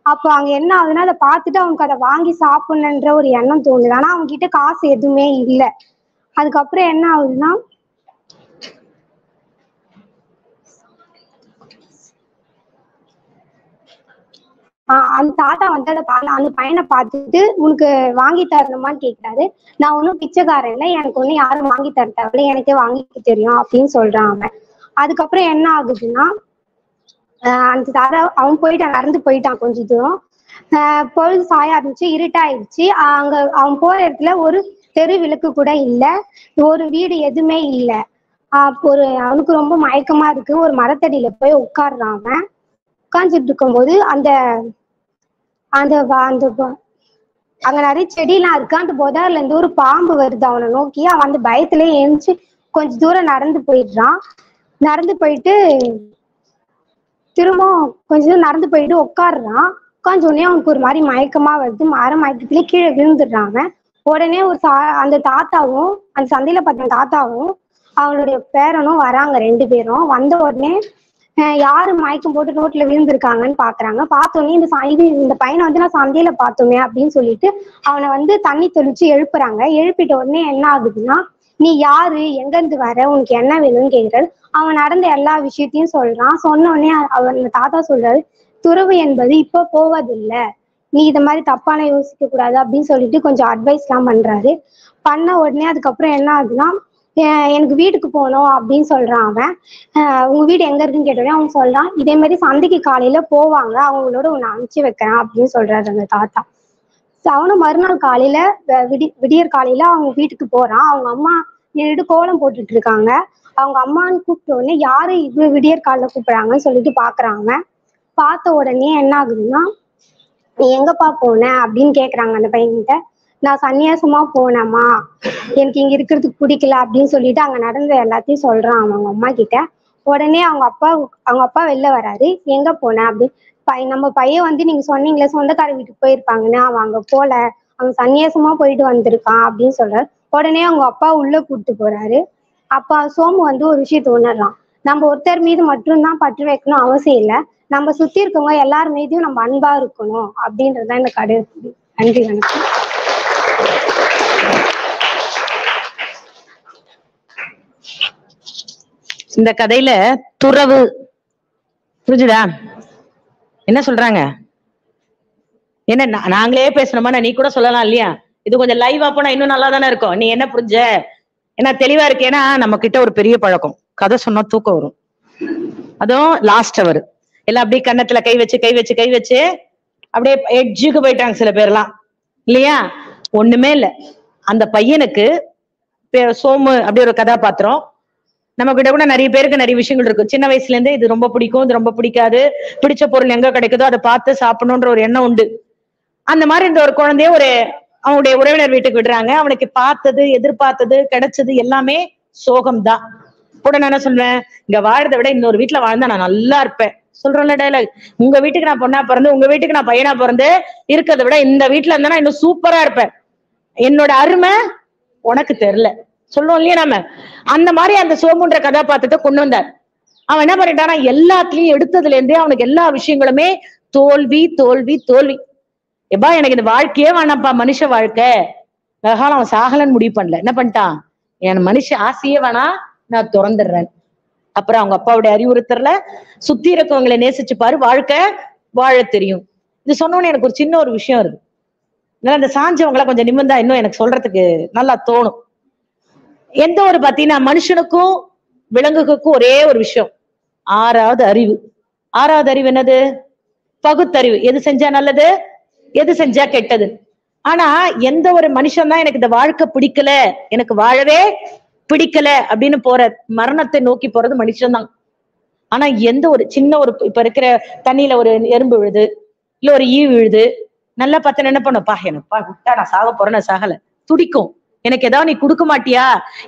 அப்போ அங்க என்ன ஆகுதுன்னா, அதை பார்த்துட்டு அவனுக்கு அதை வாங்கி சாப்பிடணுன்ற ஒரு எண்ணம் தோணுது. ஆனா அவங்க கிட்ட காசு எதுவுமே இல்லை. அதுக்கப்புறம் என்ன ஆகுதுன்னா, அந்த தாத்தா வந்து அந்த பையனை பார்த்துட்டு உனக்கு வாங்கி தரணுமான்னு கேட்கிறாரு. நான் ஒன்றும் பிச்சைக்காரன் இல்லை, எனக்கு ஒன்றும் யாரும் வாங்கி தர தேவையில்ல, எனக்கே வாங்கிக்க தெரியும் அப்படின்னு சொல்றான் அவன். அதுக்கப்புறம் என்ன ஆகுதுன்னா அந்த தாத்தா அவன் நடந்து போயிட்டான் கொஞ்ச தூரம். பொழுது சாய ஆரம்பிச்சு, இருட்டாயிடுச்சு. அங்க அவன் போற இடத்துல ஒரு தெரு விளக்கு கூட இல்லை, ஒரு வீடு எதுவுமே இல்லை. அவனுக்கு ரொம்ப மயக்கமா இருக்கு. ஒரு மரத்தடியில போய் உட்கார்றான். அவன் உட்கார்ந்துட்டு இருக்கும்போது அந்த அந்த அங்க நிறைய செடியெல்லாம் இருக்கு. அந்த புதர்ல இருந்து ஒரு பாம்பு வருது அவனை நோக்கி. அவன் அந்த பயத்திலே எழுந்துச்சு கொஞ்ச தூரம் நடந்து போயிடுறான். நடந்து போயிட்டு திரும்ப கொஞ்ச தூரம் நடந்து போயிட்டு உட்காடுறான். உட்காந்து உடனே அவனுக்கு ஒரு மாதிரி மயக்கமா வருது. மயக்கத்திலே கீழே விழுந்துடுறான் அவன். உடனே அந்த தாத்தாவும் அந்த சந்தையில பார்த்த தாத்தாவும் அவங்களுடைய பேரனும் வராங்க. 2 பேரும் வந்த உடனே யாரு மயக்கம் போட்டு ரோட்ல விழுந்திருக்காங்கன்னு பாக்குறாங்க. பார்த்தோன்னே இந்த பையனை வந்து நான் சந்தையில பார்த்தோமே அப்படின்னு சொல்லிட்டு அவனை வந்து தண்ணி தெளிச்சு எழுப்புறாங்க. எழுப்பிட்ட உடனே என்ன ஆகுதுன்னா, நீ யாரு, எங்க இருந்து வர, உனக்கு என்ன வேணும்னு கேட்கிறாரு. அவன் நடந்த எல்லா விஷயத்தையும் சொல்றான். சொன்ன உடனே அவன் தாத்தா சொல்றாரு, துறவு என்பது இப்ப போவதில்லை, நீ இத மாதிரி தப்பான யோசிக்க கூடாது அப்படின்னு சொல்லிட்டு கொஞ்சம் அட்வைஸ் எல்லாம் பண்றாரு. பண்ண உடனே அதுக்கப்புறம் என்ன ஆகுதுன்னா, எனக்கு வீட்டுக்கு போகணும் அப்படின்னு சொல்றான் அவன். உங்க வீடு எங்க இருக்குன்னு கேட்டோடனே அவன் சொல்றான், இதே மாதிரி சந்தைக்கு காலையில போவாங்க, அவங்களோட உன்னை அனுப்பிச்சு வைக்கிறேன் அப்படின்னு சொல்றாரு அந்த தாத்தா. அவனும் மறுநாள் காலையில விடியற் காலையில அவங்க வீட்டுக்கு போறான். அவங்க அம்மா நின்றுட்டு கோலம் போட்டுட்டு இருக்காங்க. அவங்க அம்மான்னு கூப்பிட்ட உடனே யாரு இவ்வளவு விடியற் காலையில கூப்பிடுறாங்கன்னு சொல்லிட்டு பாக்குறாங்க. பார்த்த உடனே என்ன ஆகுதுன்னா, நீ எங்கப்பா போன அப்படின்னு கேக்குறாங்க அந்த பையன்கிட்ட. நான் சன்னியாசமா போனேம்மா, எனக்கு இங்க இருக்கிறதுக்கு பிடிக்கல அப்படின்னு சொல்லிட்டு அங்க நடந்த எல்லாத்தையும் சொல்றான் அவங்க அம்மா கிட்ட. உடனே அவங்க அப்பா வெளில வராரு. எங்க போன அப்படின்னு, நம்ம பையன் வந்து நீங்க சொன்னீங்களே சொந்தக்கார வீட்டுக்கு போயிருப்பாங்கன்னு, அவன் அங்க போல, அவன் சன்னியாசமா போயிட்டு வந்திருக்கான் அப்படின்னு சொல்றாரு. உடனே அவங்க அப்பா உள்ள கூப்பிட்டு போறாரு. அப்பா சோமு வந்து ஒரு விஷயத்த உணர்றான். நம்ம ஒருத்தர் மீது மட்டும்தான் பற்று வைக்கணும் அவசியம் இல்லை, நம்ம சுத்தி இருக்கவங்க எல்லார் மீதையும் நம்ம அன்பா இருக்கணும் அப்படின்றதுதான் இந்த கடை. நன்றி, வணக்கம். இந்த கதையில துறவு புரிஞ்சுதா? என்ன சொல்றாங்க? என்ன நாங்களே பேசணுமா? நீ கூட சொல்லலாம் இல்லையா? இது கொஞ்சம் லைவா போனா இன்னும் நல்லா தானே இருக்கும். நீ என்ன புரிஞ்ச, என்ன தெளிவா இருக்கு? ஏன்னா நம்ம கிட்ட ஒரு பெரிய பழக்கம், கதை சொன்னா தூக்கம் வரும். அதுவும் லாஸ்ட் அவர் எல்லாம் அப்படியே கன்னத்துல கை வச்சு அப்படியே எட்ஜுக்கு போயிட்டாங்க சில பேர்லாம் இல்லையா? ஒண்ணுமே இல்ல. அந்த பையனுக்கு சோமு அப்படி ஒரு கதாபாத்திரம். நம்ம கிட்ட கூட நிறைய பேருக்கு நிறைய விஷயங்கள் இருக்கு. சின்ன வயசுல இருந்தே இது ரொம்ப பிடிக்கும், இது ரொம்ப பிடிக்காது, பிடிச்ச பொருள் எங்க கிடைக்குதோ அதை பார்த்து சாப்பிடணுன்ற ஒரு எண்ணம் உண்டு. அந்த மாதிரி இந்த ஒரு குழந்தைய அவனுடைய உறவினர் வீட்டுக்கு விடுறாங்க. அவனுக்கு பார்த்தது, எதிர்பார்த்தது, கிடைச்சது எல்லாமே சோகம்தான். கூட நான் என்ன சொல்வேன், இங்க வாழ்றதை விட இன்னொரு வீட்டுல வாழ்ந்தா நான் நல்லா இருப்பேன் சொல்றேன்ல டைலாக். உங்க வீட்டுக்கு நான் பொண்ணா பிறந்து, உங்க வீட்டுக்கு நான் பையனா பிறந்து இருக்கிறத விட இந்த வீட்டுல இருந்தா இன்னும் சூப்பரா இருப்பேன், என்னோட அருமை உனக்கு தெரியல சொல்லுவோம் இல்லையா? நம்ம அந்த மாதிரி அந்த சோமுன்ற கதாபாத்திரத்தை கொண்டு வந்தார். அவன் என்ன பண்ணிட்டானா, எல்லாத்துலயும் எடுத்ததுல இருந்தே அவனுக்கு எல்லா விஷயங்களுமே தோல்வி தோல்வி தோல்வி. எப்பா எனக்கு இந்த வாழ்க்கையே வேணாம்ப்பா, மனுஷ வாழ்க்கை அவன் சாகலன்னு முடிவு பண்ணல. என்ன பண்ணிட்டான், என் மனுஷ ஆசையே வேணா, நான் திறந்துடுறேன். அப்புறம் அவங்க அப்பாவுடைய அறிவுறுத்தல சுத்தி இருக்கவங்களை நேசிச்சு பாரு, வாழ்க்கை வாழ தெரியும். இது சொன்னோன்னு எனக்கு ஒரு சின்ன ஒரு விஷயம் இருக்கு. இந்த சாஞ்சவங்கள கொஞ்சம் நிமிர்ந்தா இன்னும் எனக்கு சொல்றதுக்கு நல்லா தோணும். எந்த ஒரு பாத்தீங்கன்னா மனுஷனுக்கும் விலங்குகளுக்கும் ஒரே ஒரு விஷயம், 6வது அறிவு. 6வது அறிவு என்னது? பகுத்தறிவு. எது செஞ்சா நல்லது, எது செஞ்சா கெட்டது. ஆனா எந்த ஒரு மனுஷன் தான் எனக்கு இந்த வாழ்க்கை பிடிக்கல, எனக்கு வாழவே பிடிக்கல அப்படின்னு போற, மரணத்தை நோக்கி போறது மனுஷன்தான். ஆனா எந்த ஒரு சின்ன ஒரு இப்ப இருக்கிற தண்ணியில ஒரு எறும்பு விழுது, இல்ல ஒரு ஈ விழுது, நல்லா பார்த்தா என்ன பண்ணுப்பா, எனப்பா விட்டா நான் சாக போறேன், நான் சாகல, துடிக்கும். எனக்கு ஏதாவது நீ கொடுக்க மாட்டியா,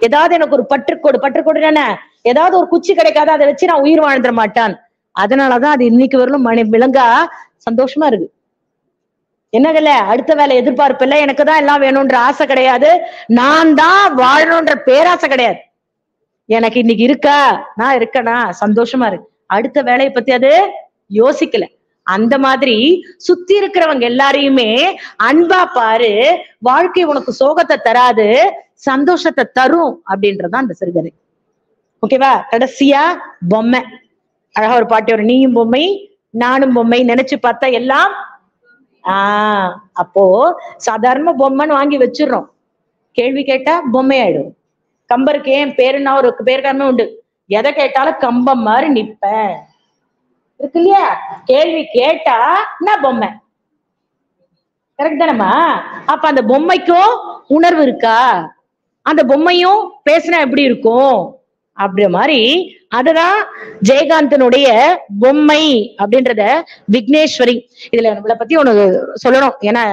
ஏதாவது எனக்கு ஒரு பற்றுக்கோடு என்ன, ஏதாவது ஒரு குச்சி கிடைக்காத, அதை வச்சு நான் உயிர் வாழ்ந்துட மாட்டான். அதனாலதான் அது இன்னைக்கு வரலும் விலங்கா சந்தோஷமா இருக்கு. என்னதில்ல, அடுத்த வேலை எதிர்பார்ப்பு இல்ல, எனக்கு தான் எல்லாம் வேணும்ன்ற ஆசை கிடையாது, நான் தான் வாழணும்ன்ற பேராசை கிடையாது. எனக்கு இன்னைக்கு இருக்கா, நான் இருக்கனா, சந்தோஷமா இருக்கு, அடுத்த வேலையை பத்தி அது யோசிக்கல. அந்த மாதிரி சுத்தி இருக்கிறவங்க எல்லாரையுமே அன்பா பாரு, வாழ்க்கை உனக்கு சோகத்தை தராது, சந்தோஷத்தை தரும் அப்படின்றதான் அந்த சிறுகதை. ஓகேவா? கடைசியா பொம்மை, அழகா ஒரு பாட்டு வரும், நீயும் பொம்மை நானும் பொம்மை நினைச்சு பார்த்தா எல்லாம் அப்போ சாதாரண பொம்மைன்னு வாங்கி வச்சிடறோம். கேள்வி கேட்டா பொம்மை ஆயிடும். கம்பருக்கு ஏன் பேருன்னா ஒரு பேருக்காரமே உண்டு. எதை கேட்டாலும் கம்பம் மாதிரி நிப்பேன் இருக்கு இல்லையா? கேள்வி கேட்டா நான் பொம்மை. கரெக்ட் தானம்மா? அப்ப அந்த பொம்மைக்கும் உணர்வு இருக்கா? அந்த பொம்மையும் பேசினா எப்படி இருக்கும்? அப்படி மாதிரி அதுதான் ஜெயகாந்தனுடைய பொம்மை அப்படின்றத விக்னேஸ்வரி. இதுல நம்மளை பத்தி ஒண்ணு சொல்லணும். ஏன்னா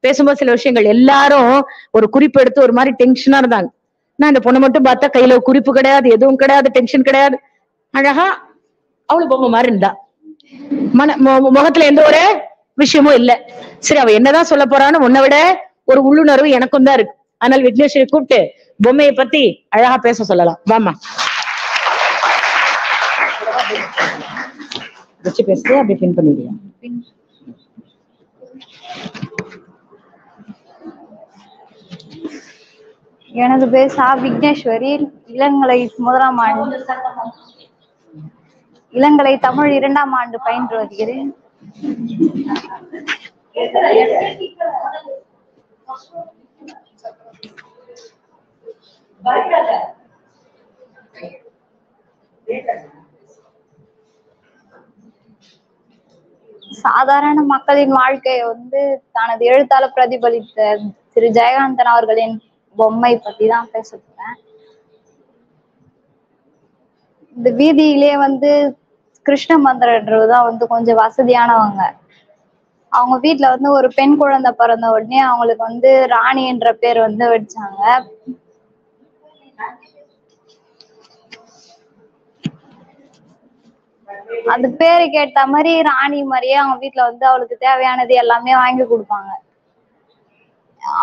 பேசும்போது சில விஷயங்கள் எல்லாரும் ஒரு குறிப்பு எடுத்து ஒரு மாதிரி டென்ஷனா இருந்தாங்க. நான் இந்த பொண்ணை மட்டும் பார்த்தா கையில குறிப்பு கிடையாது, எதுவும் கிடையாது, டென்ஷன் கிடையாது, அழகா அவளு பொம்மை மாதிரி இருந்தா. முகத்துல எந்த ஒரு விஷயமும் இல்ல. சரி, அவ என்னதான் சொல்ல போறான்னு உன்னை விட ஒரு உள்ளுணர்வு எனக்கும் தான் இருக்கு. அதனால விக்னேஸ்வரி கூப்பிட்டு பொம்மையை பத்தி அழகா பேச சொல்லலாம். வாமா வச்சு பேசுறியா? அப்படி பின் பண்ணிடுறியா? எனது பேர் சா விக்னேஸ்வரி. இளங்கலை முதலாம் ஆண்டு, இளங்கலை தமிழ் 2ஆம் ஆண்டு பயின்று வருகிறேன். சாதாரண மக்களின் வாழ்க்கையை தனது எழுத்தால பிரதிபலித்த திரு ஜெயகாந்தன் அவர்களின் பொம்மை பத்தி தான் பேச போறேன். இந்த வீதியிலே கிருஷ்ண மந்திரன்றதுதான் கொஞ்சம் வசதியானவங்க. அவங்க வீட்டுல ஒரு பெண் குழந்தை பிறந்த உடனே அவங்களுக்கு ராணி என்ற பேர் வச்சாங்க. அந்த பேருக்கு ஏத்த மாதிரி ராணி மாதிரியே அவங்க வீட்டுல அவளுக்கு தேவையானது எல்லாமே வாங்கி கொடுப்பாங்க.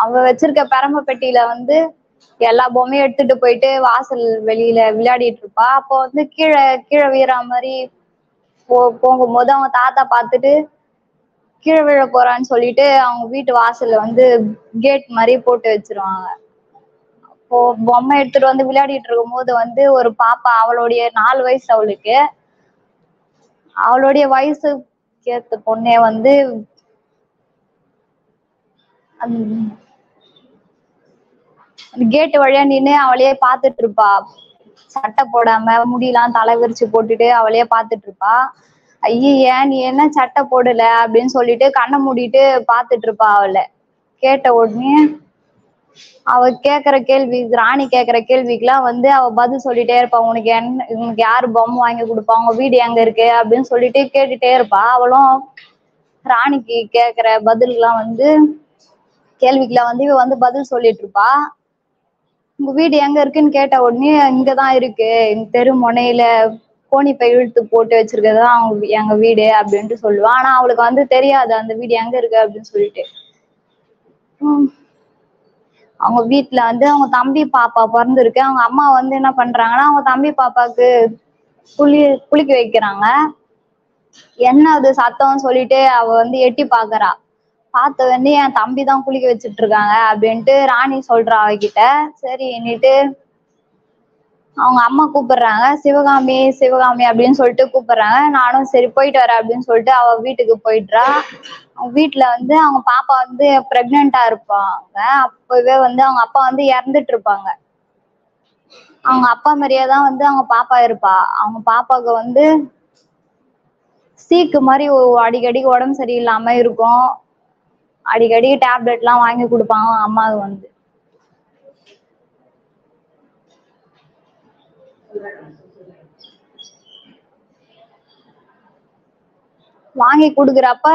அவ வச்சிருக்க பெரம்ப பெட்டியில எல்லா பொம்மையும் எடுத்துட்டு போயிட்டு வாசல் வெளியில விளையாடிட்டு இருப்பா. அப்போ கீழே கீழே வீழற மாதிரி போகும்போது அவங்க தாத்தா பார்த்துட்டு கீழே விழ போறான்னு சொல்லிட்டு அவங்க வீட்டு வாசல்ல கேட் மாதிரி போட்டு வச்சிருவாங்க. அப்போ பொம்மை எடுத்துட்டு விளையாடிட்டு இருக்கும் போது ஒரு பாப்பா, அவளுடைய 4 வயசு, அவளுடைய வயசுக்கு ஏத்த பொண்ணே கேட்டு வழியா நின்று அவளையே பாத்துட்டு இருப்பா. சட்டை போடாம முடியெல்லாம் தலை விரிச்சு போட்டுட்டு அவளையே பாத்துட்டு இருப்பா. ஐயா, நீ என்ன சட்டை போடல அப்படின்னு சொல்லிட்டு கண்ணை மூடிட்டு பாத்துட்டு இருப்பா. அவளை கேட்ட உடனே அவ கேக்குற கேள்வி, ராணி கேக்குற கேள்விக்கெல்லாம் அவ பதில் சொல்லிட்டே இருப்பா. உனக்கு யாரு பொம்மை வாங்கி கொடுப்பா, உங்க வீடு எங்க இருக்கு அப்படின்னு சொல்லிட்டு கேட்டுட்டே இருப்பா. அவளும் ராணிக்கு கேக்குற பதிலுக்கெல்லாம் கேள்விக்கெல்லாம் இவ பதில் சொல்லிட்டு இருப்பா. உங்க வீடு எங்க இருக்குன்னு கேட்ட உடனே இங்கதான் இருக்கு, இந்த தெரு முனையில கோணிப்பை இழுத்து போட்டு வச்சிருக்கதான் எங்க வீடு அப்படின்ட்டு சொல்லுவா. ஆனா அவளுக்கு தெரியாது அந்த வீடு எங்க இருக்கு அப்படின்னு சொல்லிட்டு. அவங்க வீட்டுல அவங்க தம்பி பாப்பா பிறந்திருக்கு. அவங்க அம்மா என்ன பண்றாங்கன்னா அவங்க தம்பி பாப்பாக்கு குளிக்க வைக்கிறாங்க. என்ன அது சத்தம் சொல்லிட்டு அவ எட்டி பாக்குறா. பார்த்த உடனே என் தம்பி தான் குளிக்க வச்சுட்டு இருக்காங்க அப்படின்ட்டு ராணி சொல்றா அவகிட்ட. சரி என்னிட்டு அவங்க அம்மா கூப்பிடுறாங்க, சிவகாமி சிவகாமி அப்படின்னு சொல்லிட்டு கூப்பிடுறாங்க. நானும் சரி போயிட்டு வரேன் அப்படின்னு சொல்லிட்டு அவ வீட்டுக்கு போயிடுறா. அவங்க வீட்டுல அவங்க பாப்பா பிரெக்னெண்டா இருப்பாங்க. அப்பவே அவங்க அப்பா இறந்துட்டு இருப்பாங்க. அவங்க அப்பா மாதிரியே தான் அவங்க பாப்பா இருப்பா. அவங்க பாப்பாவுக்கு சீக்கு மாதிரி அடிக்கடி உடம்பு சரியில்லாம இருக்கும். அடிக்கடி டேப்லெட் எல்லாம் வாங்கி கொடுப்பாங்க அம்மாவுக்கு. வாங்கி கொடுக்குறப்ப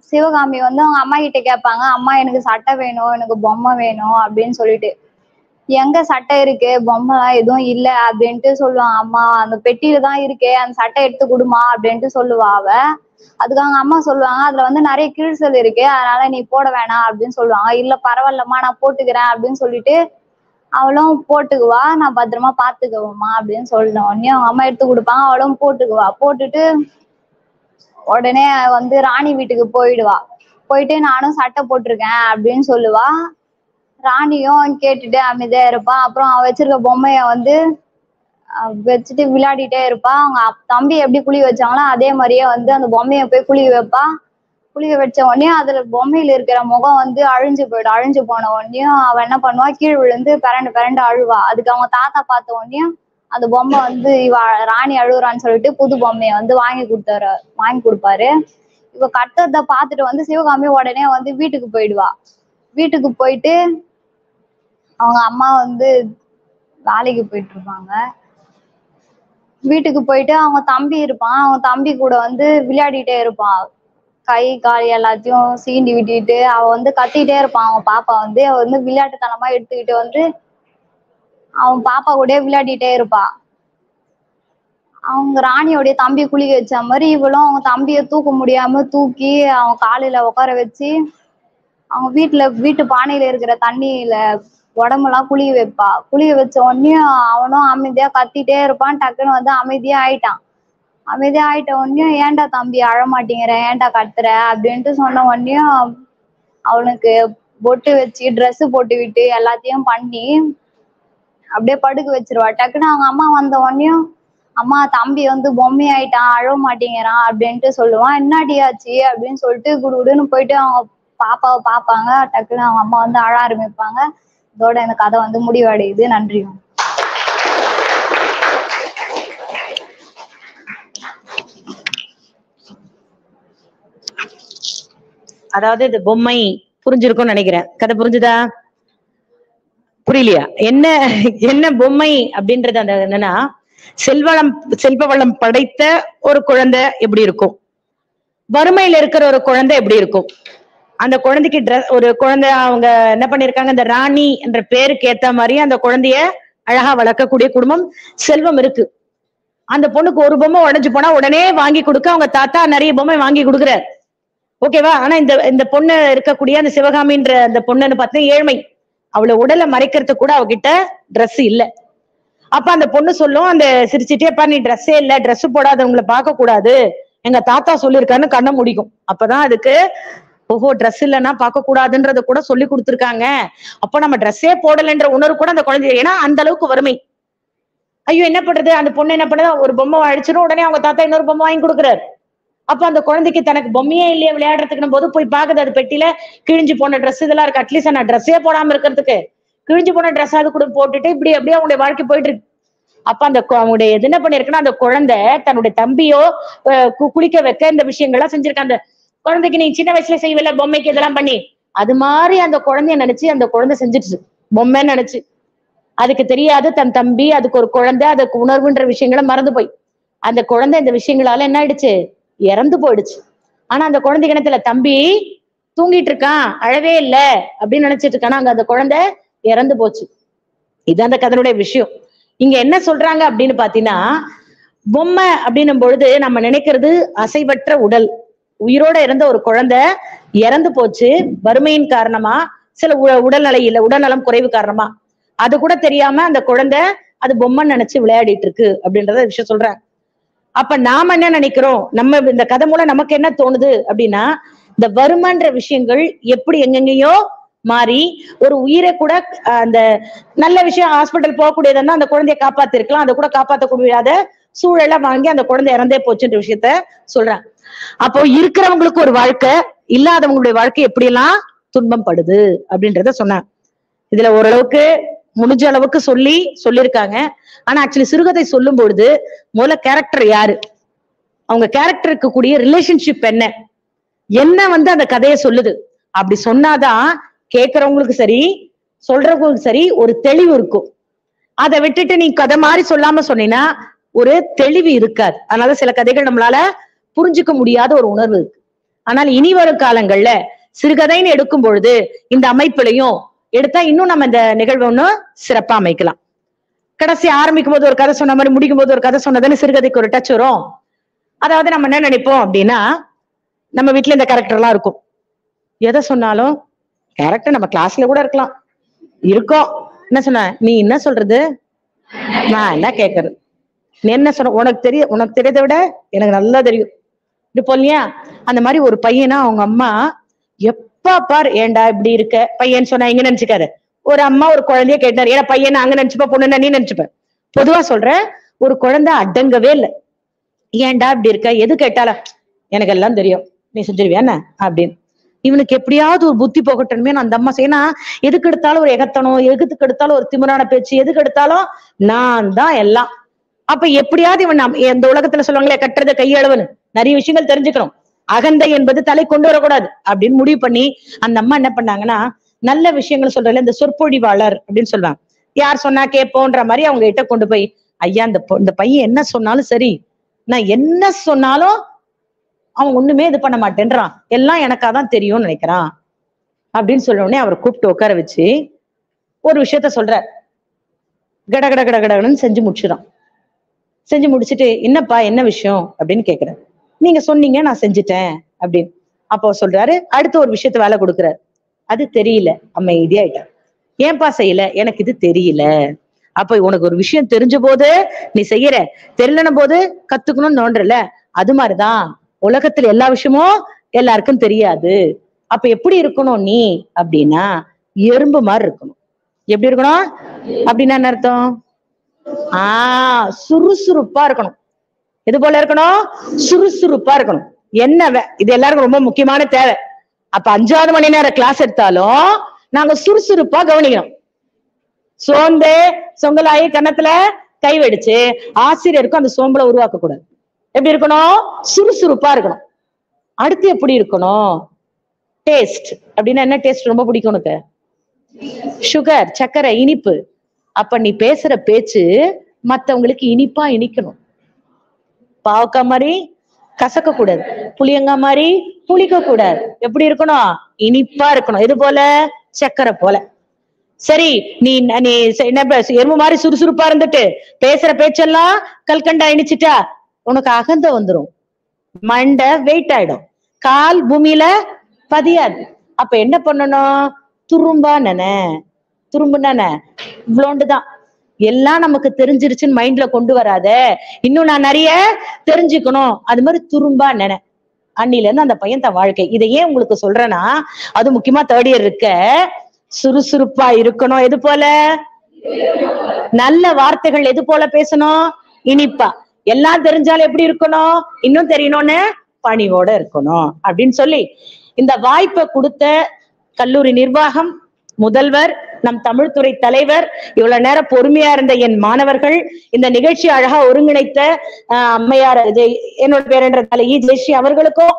சிவகாமி அவங்க அம்மா கிட்ட கேட்பாங்க, அம்மா எனக்கு சட்டை வேணும், எனக்கு பொம்மை வேணும் அப்படின்னு சொல்லிட்டு. எங்க சட்டை இருக்கு, பொம்மை எல்லாம் எதுவும் இல்ல அப்படின்ட்டு சொல்லுவாங்க அம்மா. அந்த பெட்டியில தான் இருக்கு, அந்த சட்டை எடுத்து கொடுமா அப்படின்ட்டு சொல்லுவா அவ. அதுக்கு அவங்க அம்மா சொல்லுவாங்க, அதுல நிறைய கிழிசல் இருக்கு, அதனால நீ போட வேணாம் அப்படின்னு சொல்லுவாங்க. இல்ல பரவாயில்லம்மா நான் போட்டுக்கிறேன் அப்படின்னு சொல்லிட்டு அவளும் போட்டுக்குவா. நான் பத்திரமா பாத்துக்குவோம்மா அப்படின்னு சொல்லிட்ட உடனே அவங்க அம்மா எடுத்து கொடுப்பாங்க. அவளும் போட்டுக்குவா. போட்டுட்டு உடனே ராணி வீட்டுக்கு போயிடுவா. போயிட்டு நானும் சட்டை போட்டிருக்கேன் அப்படின்னு சொல்லுவா. ராணியும் கேட்டுட்டு அமைதியா இருப்பா. அப்புறம் அவ வச்சிருக்க பொம்மைய வச்சுட்டு விளையாடிட்டே இருப்பா. அவங்க தம்பி எப்படி குளிக்க வச்சாங்களோ அதே மாதிரியே வந்து அந்த பொம்மையை போய் குளிக்க வைப்பா. குளிக்க வச்ச உடனே அதுல பொம்மையில இருக்கிற முகம் வந்து அழிஞ்சு போயிடும். அழிஞ்சு போன உடனேயும் அவ என்ன பண்ணுவா, கீழ் விழுந்து பிறண்டு அழுவா. அதுக்கு அவங்க தாத்தா பார்த்த உடனேயும் அந்த பொம்மை வந்து இவ ராணி அழுகுறான்னு சொல்லிட்டு புது பொம்மையை வந்து வாங்கி கொடுப்பாரு. இவ கட்டுறத பார்த்துட்டு வந்து சிவகாமி உடனே வந்து வீட்டுக்கு போயிடுவா. வீட்டுக்கு போயிட்டு அவங்க அம்மா வந்து வேலைக்கு போயிட்டு இருப்பாங்க. வீட்டுக்கு போயிட்டு அவங்க தம்பி இருப்பான். அவங்க தம்பி கூட வந்து விளையாடிட்டே இருப்பான். கை கால் எல்லாத்தையும் சீண்டி விட்டுட்டு அவ வந்து கத்திட்டே இருப்பான். அவன் பாப்பா வந்து அவ வந்து விளையாட்டுத்தனமா எடுத்துக்கிட்டு வந்து அவன் பாப்பா கூட விளையாடிட்டே இருப்பா. அவங்க ராணியோடைய தம்பி குளிக்க வச்ச மாதிரி இவளும் அவங்க தம்பியை தூக்க முடியாம தூக்கி அவங்க காலையில உட்கார வச்சு அவங்க வீட்டு பானையில இருக்கிற தண்ணியில உடம்பெல்லாம் குளிக்க வைப்பா. குளிக்க வச்ச உடனே அவனும் அமைதியா கத்திட்டே இருப்பான். டக்குன்னு வந்து அமைதியா ஆயிட்ட உடனே ஏன்டா தம்பி அழமாட்டேங்கிற, ஏன்டா கத்துற அப்படின்ட்டு சொன்ன உடனே அவனுக்கு பொட்டு வச்சு ட்ரெஸ் போட்டு விட்டு எல்லாத்தையும் பண்ணி அப்படியே படுக்க வச்சிருவா. டக்குன்னு அவங்க அம்மா வந்த உடனே அம்மா தம்பி வந்து பொம்மை ஆயிட்டான், அழ மாட்டேங்கிறான் அப்படின்ட்டு சொல்லுவான். என்னடி ஆச்சு அப்படின்னு சொல்லிட்டு குடுகுடுன்னு போயிட்டு அவங்க பாப்பாவை பார்ப்பாங்க. டக்குன்னு அவங்க அம்மா வந்து அழ ஆரம்பிப்பாங்க. இதோட இந்த கதை வந்து முடிவடையுது. நன்றி. அதாவது இது பொம்மை புரிஞ்சிருக்கும்னு நினைக்கிறேன். கதை புரிஞ்சுதா? புரியலையா? என்ன பொம்மை அப்படின்றது அந்த என்னன்னா, செல்வ வளம் படைத்த ஒரு குழந்தை எப்படி இருக்கும், வறுமையில இருக்கிற ஒரு குழந்தை எப்படி இருக்கும். அந்த குழந்தைக்கு ஒரு குழந்தை அவங்க என்ன பண்ணிருக்காங்க, இந்த ராணி என்ற பேருக்கு ஏத்த மாதிரி அந்த குழந்தைய அழகா வளர்க்கக்கூடிய குடும்பம், செல்வம் இருக்கு. அந்த பொண்ணுக்கு ஒரு பொம்மை உடைஞ்சு போனா உடனே வாங்கி கொடுக்க அவங்க தாத்தா நிறைய பொம்மை வாங்கி கொடுக்குறாரு. ஓகேவா? ஆனா இந்த பொண்ணு இருக்கக்கூடிய அந்த சிவகாமின்ற அந்த பொண்ணுன்னு பார்த்தீங்கன்னா ஏழ்மை. அவளை உடலை மறைக்கிறதுக்கு கூட அவகிட்ட ட்ரெஸ் இல்ல. அப்ப அந்த பொண்ணு சொல்லும், அந்த சிரிச்சுட்டேப்பா நீ ட்ரெஸ்ஸே இல்ல, ட்ரெஸ் போடாதவங்களை பார்க்க கூடாது, எங்க தாத்தா சொல்லியிருக்காருன்னு கண்ணை முடிக்கும். அப்பதான் அதுக்கு ஓஹோ ட்ரெஸ் இல்லைன்னா பார்க்க கூடாதுன்றத கூட சொல்லி கொடுத்துருக்காங்க. அப்ப நம்ம ட்ரெஸ்ஸே போடலைன்ற உணர்வு கூட அந்த குழந்தை, ஏன்னா அந்த அளவுக்கு வறுமை. ஐயோ என்ன பண்றது, அந்த பொண்ணு என்ன பண்ணுது, ஒரு பொம்மை அழிச்சிடும், உடனே அவங்க தாத்தா இன்னொரு பொம்மை வாங்கி கொடுக்குறாரு. அப்ப அந்த குழந்தைக்கு தனக்கு பொம்மையே இல்லையே விளையாடுறதுக்கு போது போய் பாக்குது, அது பெட்டியில கிழிஞ்சு போன ட்ரெஸ் இதெல்லாம் இருக்கு. அட்லீஸ்ட் நான் ட்ரெஸ்ஸே போடாம இருக்கிறதுக்கு கிழிஞ்சு போன ட்ரெஸ் அது கூட போட்டுட்டு இப்படி அப்படியே அவங்களுடைய வாழ்க்கை போயிட்டு இருக்கு. அப்ப அவங்களுடைய எது என்ன பண்ணிருக்குன்னா, அந்த குழந்தை தன்னுடைய தம்பியோ குளிக்க வைக்க இந்த விஷயங்கள்லாம் செஞ்சிருக்க. அந்த குழந்தைக்கு நீ சின்ன வயசுல செய்வல பொம்மைக்கு இதெல்லாம் பண்ணி, அது மாதிரி அந்த குழந்தைய நினைச்சு அந்த குழந்தை செஞ்சிடுச்சு, பொம்மைன்னு நினைச்சு. அதுக்கு தெரியாது தன் தம்பி, அதுக்கு ஒரு குழந்தை, அதுக்கு உணர்வுன்ற விஷயங்களை மறந்து போய் அந்த குழந்தை இந்த விஷயங்களால என்ன ஆயிடுச்சு, இறந்து போயிடுச்சு. ஆனா அந்த குழந்தை கிணத்துல தம்பி தூங்கிட்டு இருக்கான், அழவே இல்லை அப்படின்னு நினைச்சிட்டு இருக்கானா, அங்க அந்த குழந்தை இறந்து போச்சு. இது அந்த கதனுடைய விஷயம். இங்க என்ன சொல்றாங்க அப்படின்னு பாத்தீங்கன்னா, பொம்மை அப்படின்னும் பொழுது நம்ம நினைக்கிறது அசைவற்ற உடல். உயிரோட இருந்த ஒரு குழந்தை இறந்து போச்சு வறுமையின் காரணமா, சில உடல்நிலை இல்ல, உடல்நலம் குறைவு காரணமா. அது கூட தெரியாம அந்த குழந்தை அது பொம்மைன்னு நினைச்சு விளையாடிட்டு இருக்கு அப்படின்றத விஷயம் சொல்றாங்க. அப்ப நாம என்ன நினைக்கிறோம், நம்ம இந்த கதை மூலம் நமக்கு என்ன தோணுது அப்படின்னா, இந்த வறுமைன்ற விஷயங்கள் எப்படி எங்கெங்கயோ மாறி ஒரு உயிரை கூட, அந்த நல்ல விஷயம் ஹாஸ்பிட்டல் போகக்கூடியதுன்னா அந்த குழந்தைய காப்பாத்திருக்கலாம், அதை கூட காப்பாற்ற முடியாத சூழலை வாங்கி அந்த குழந்தை இறந்தே போச்சுன்ற விஷயத்த சொல்றாங்க. அப்போ இருக்கிறவங்களுக்கு ஒரு வாழ்க்கை, இல்லாதவங்களுடைய வாழ்க்கை எப்படியெல்லாம் துன்பம் படுது அப்படின்றத சொன்னாங்க. இதுல ஓரளவுக்கு முடிஞ்ச அளவுக்கு சொல்லியிருக்காங்க. ஆனா ஆக்சுவலி சிறுகதை சொல்லும் பொழுது முதல்ல கேரக்டர் யாரு, அவங்க கேரக்டருக்கு கூடிய ரிலேஷன்ஷிப் என்ன வந்து அந்த கதையை சொல்லுது, அப்படி சொன்னாதான் கேட்கறவங்களுக்கு சரி சொல்றவங்களுக்கு சரி ஒரு தெளிவு இருக்கும். அதை விட்டுட்டு நீ கதை மாதிரி சொல்லாம சொன்னீங்கன்னா ஒரு தெளிவு இருக்காது. அதனால சில கதைகள் நம்மளால புரிஞ்சுக்க முடியாத ஒரு உணர்வு இருக்கு. ஆனால் இனி வரும் காலங்கள்ல சிறுகதைன்னு எடுக்கும் பொழுது இந்த அமைப்புலையும் எடுத்தா இன்னும் நம்ம இந்த நிகழ்வு ஒன்னும் சிறப்பா அமைக்கலாம். கடைசி ஆரம்பிக்கும் போது ஒரு கதை சொன்ன மாதிரி முடிக்கும் போது ஒரு கதை சொன்னதுன்னு சிறுகதைக்கு ஒரு டச் வரும். அதாவது நம்ம என்ன நினைப்போம் அப்படின்னா, நம்ம வீட்டுல இந்த கேரக்டர் எல்லாம் இருக்கும், எதை சொன்னாலும் கேரக்டர் நம்ம கிளாஸ்ல கூட இருக்கலாம் இருக்கோம். என்ன சொன்ன, நீ என்ன சொல்றது, நான் என்ன கேட்கறது, நீ என்ன சொன்ன, உனக்கு தெரியதை விட எனக்கு நல்லா தெரியும் இது போலியா. அந்த மாதிரி ஒரு பையனா அவங்க அம்மா எப்ப பார் ஏண்டா இப்படி இருக்க, பையன் சொன்னா இங்க நினைச்சுக்காரு. ஒரு அம்மா ஒரு குழந்தைய கேட்டாரு, ஏன்னா பையனை அங்க நினைச்சுப்ப, பொண்ணுன்னா நீ நினைச்சுப்ப. பொதுவா சொல்றேன், ஒரு குழந்தை அடங்கவே இல்லை. ஏன்டா இப்படி இருக்க, எது கேட்டாலும் எனக்கு எல்லாம் தெரியும், நீ செஞ்சிருவியா என்ன அப்படின்னு. இவனுக்கு எப்படியாவது ஒரு புத்தி போகட்டணுமே அந்த அம்மா செய்யனா, எதுக்கு எடுத்தாலும் ஒரு எகத்தனம், எதுக்கு எடுத்தாலும் ஒரு திமிரான பேச்சு, எதுக்கு எடுத்தாலும் நான் தான் எல்லாம். அப்ப எப்படியாவது இவன் இந்த உலகத்துல சொல்லுவாங்களே கட்டுறது கையளவுன்னு, நிறைய விஷயங்கள் தெரிஞ்சுக்கணும், அகந்தை என்பது தலை கொண்டு வரக்கூடாது அப்படின்னு முடிவு பண்ணி அந்த அம்மா என்ன பண்ணாங்கன்னா, நல்ல விஷயங்கள் சொல்றதுல இந்த சொற்பொழிவாளர் அப்படின்னு சொல்லுவாங்க, யார் சொன்னா கேட்போன்ற மாதிரி அவங்க கிட்ட கொண்டு போய், ஐயா இந்த பையன் என்ன சொன்னாலும் சரி, நான் என்ன சொன்னாலும் அவன் ஒண்ணுமே இது பண்ண மாட்டேன்றான், எல்லாம் எனக்காதான் தெரியும்னு நினைக்கிறான் அப்படின்னு சொல்ல உடனே அவரை கூப்பிட்டு உட்கார வச்சு ஒரு விஷயத்த சொல்ற, கடகடன்னு செஞ்சு முடிச்சிடான். செஞ்சு முடிச்சுட்டு, என்னப்பா என்ன விஷயம் அப்படின்னு கேக்குற, நீங்க சொன்னீங்க நான் செஞ்சுட்டேன் அப்படின்னு. அப்போ சொல்றாரு, அடுத்த ஒரு விஷயத்த வேலை கொடுக்குறாரு, அது தெரியல, அமைதியாயிட்டார். ஏன்பா செய்யல, எனக்கு இது தெரியல. அப்ப உனக்கு ஒரு விஷயம் தெரிஞ்ச போது நீ செய்யற, தெரியலன போது கத்துக்கணும்னு தோன்றல, அது மாதிரிதான் உலகத்துல எல்லா விஷயமும் எல்லாருக்கும் தெரியாது. அப்ப எப்படி இருக்கணும் நீ அப்படின்னா, எறும்பு மாதிரி இருக்கணும். எப்படி இருக்கணும் அப்படின்னா என்ன அர்த்தம்? சுறுசுறுப்பா இருக்கணும். எது போல இருக்கணும்? சுறுசுறுப்பா இருக்கணும். என்ன இது எல்லாருக்கும் ரொம்ப முக்கியமான தேவை. அப்ப 5வது மணி நேரம் கிளாஸ் எடுத்தாலும் நாங்க சுறுசுறுப்பா கவனிக்கணும். சோர்ந்து சொங்கலாயி கன்னத்துல கை வெடிச்சு ஆசிரியருக்கும் அந்த சோம்பலை உருவாக்க கூடாது. எப்படி இருக்கணும்? சுறுசுறுப்பா இருக்கணும். அடுத்து எப்படி இருக்கணும்? டேஸ்ட் அப்படின்னா என்ன? டேஸ்ட் ரொம்ப பிடிக்கும் உனக்கு? சுகர், சர்க்கரை, இனிப்பு. அப்ப நீ பேசுற பேச்சு மத்தவங்களுக்கு இனிப்பா இனிக்கணும். பாவக்காய் மாதிரி கசக்க கூடாது, புளியங்காய் மாதிரி புளிக்க கூடாது. எப்படி இருக்கணும்? இனிப்பா இருக்கணும். இது போல சர்க்கரை போல. சரி, நீ என்ன எறும்பு மாதிரி சுறுசுறுப்பா இருந்துட்டு பேசுற பேச்செல்லாம் கல்கண்டா இனிச்சிட்டா உனக்கு அகந்த வந்துரும், மண்டை வெயிட் ஆயிடும், கால் பூமியில பதியாது. அப்ப என்ன பண்ணணும்? துரும்பா நெனை. துரும்பு நானே இவ்வளோண்டுதான், எல்லாம் நமக்கு தெரிஞ்சிருச்சுன்னு மைண்ட்ல கொண்டு வராத, இன்னும் நான் நிறைய தெரிஞ்சுக்கணும், அது மாதிரி துரும்பா நெனை. அன்னில இருந்து அந்த பையன் தன் வாழ்க்கை. இதை ஏன் உங்களுக்கு சொல்றேன்னா, அது முக்கியமா 3rd இயர் இருக்க சுறுசுறுப்பா இருக்கணும். எது போல? நல்ல வார்த்தைகள் எது போல பேசணும்? இனிப்பா. எல்லாம் தெரிஞ்சாலும் எப்படி இருக்கணும்? இன்னும் தெரியணும்னு பணிவோட இருக்கணும் அப்படின்னு சொல்லி இந்த வாய்ப்பை கொடுத்த கல்லூரி நிர்வாகம், முதல்வர், நம் தமிழ்துறை தலைவர், இவ்வளவு நேரம் பொறுமையா இருந்த என் மாணவர்கள், இந்த நிகழ்ச்சி அழகா ஒருங்கிணைத்த அம்மையார் என்னோட பேர் என்ற தலைவி ஜெயஸ்ரீ அவர்களுக்கும்,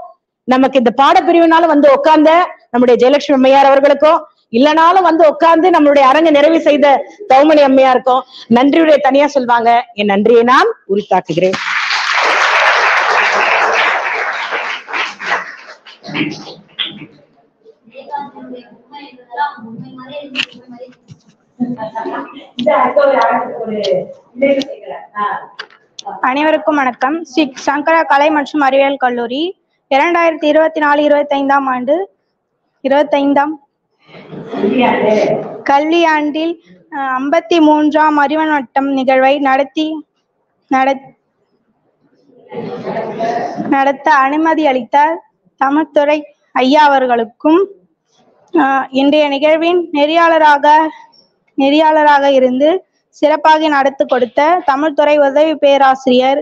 நமக்கு இந்த பாடப்பிரிவுனாலும் வந்து உட்கார்ந்த நம்முடைய ஜெயலட்சுமி அம்மையார் அவர்களுக்கும், இல்லைனாலும் வந்து உட்கார்ந்து நம்மளுடைய அரங்க நிறைவு செய்த தௌமணி அம்மையாருக்கும் நன்றியுடைய தனியா சொல்வாங்க. என் நன்றியை நான் உரித்தாக்குகிறேன். அனைவருக்கும் வணக்கம். ஸ்ரீ சங்கரா கலை மற்றும் அறிவியல் கல்லூரி 2024-25ஆம் ஆண்டு 25ஆம் கல்வியாண்டில் 53ஆம் அறிவநட்டம் நிகழ்வை நடத்த அனுமதி அளித்த தமிழ்துறை ஐயா அவர்களுக்கும், இன்றைய நிகழ்வின் நெறியாளராக இருந்து சிறப்பாக நடத்தி கொடுத்த தமிழ்துறை உதவி பேராசிரியர்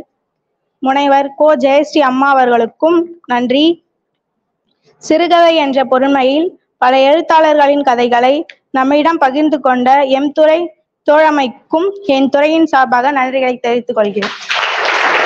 முனைவர் கோ ஜெயஸ்ரீ அம்மா அவர்களுக்கும் நன்றி. சிறுகதை என்ற பொருண்மையில் பல எழுத்தாளர்களின் கதைகளை நம்மிடம் பகிர்ந்து கொண்ட எம் துறை தோழமைக்கும் என் துறையின் சார்பாக நன்றிகளை தெரிவித்துக் கொள்கிறேன்.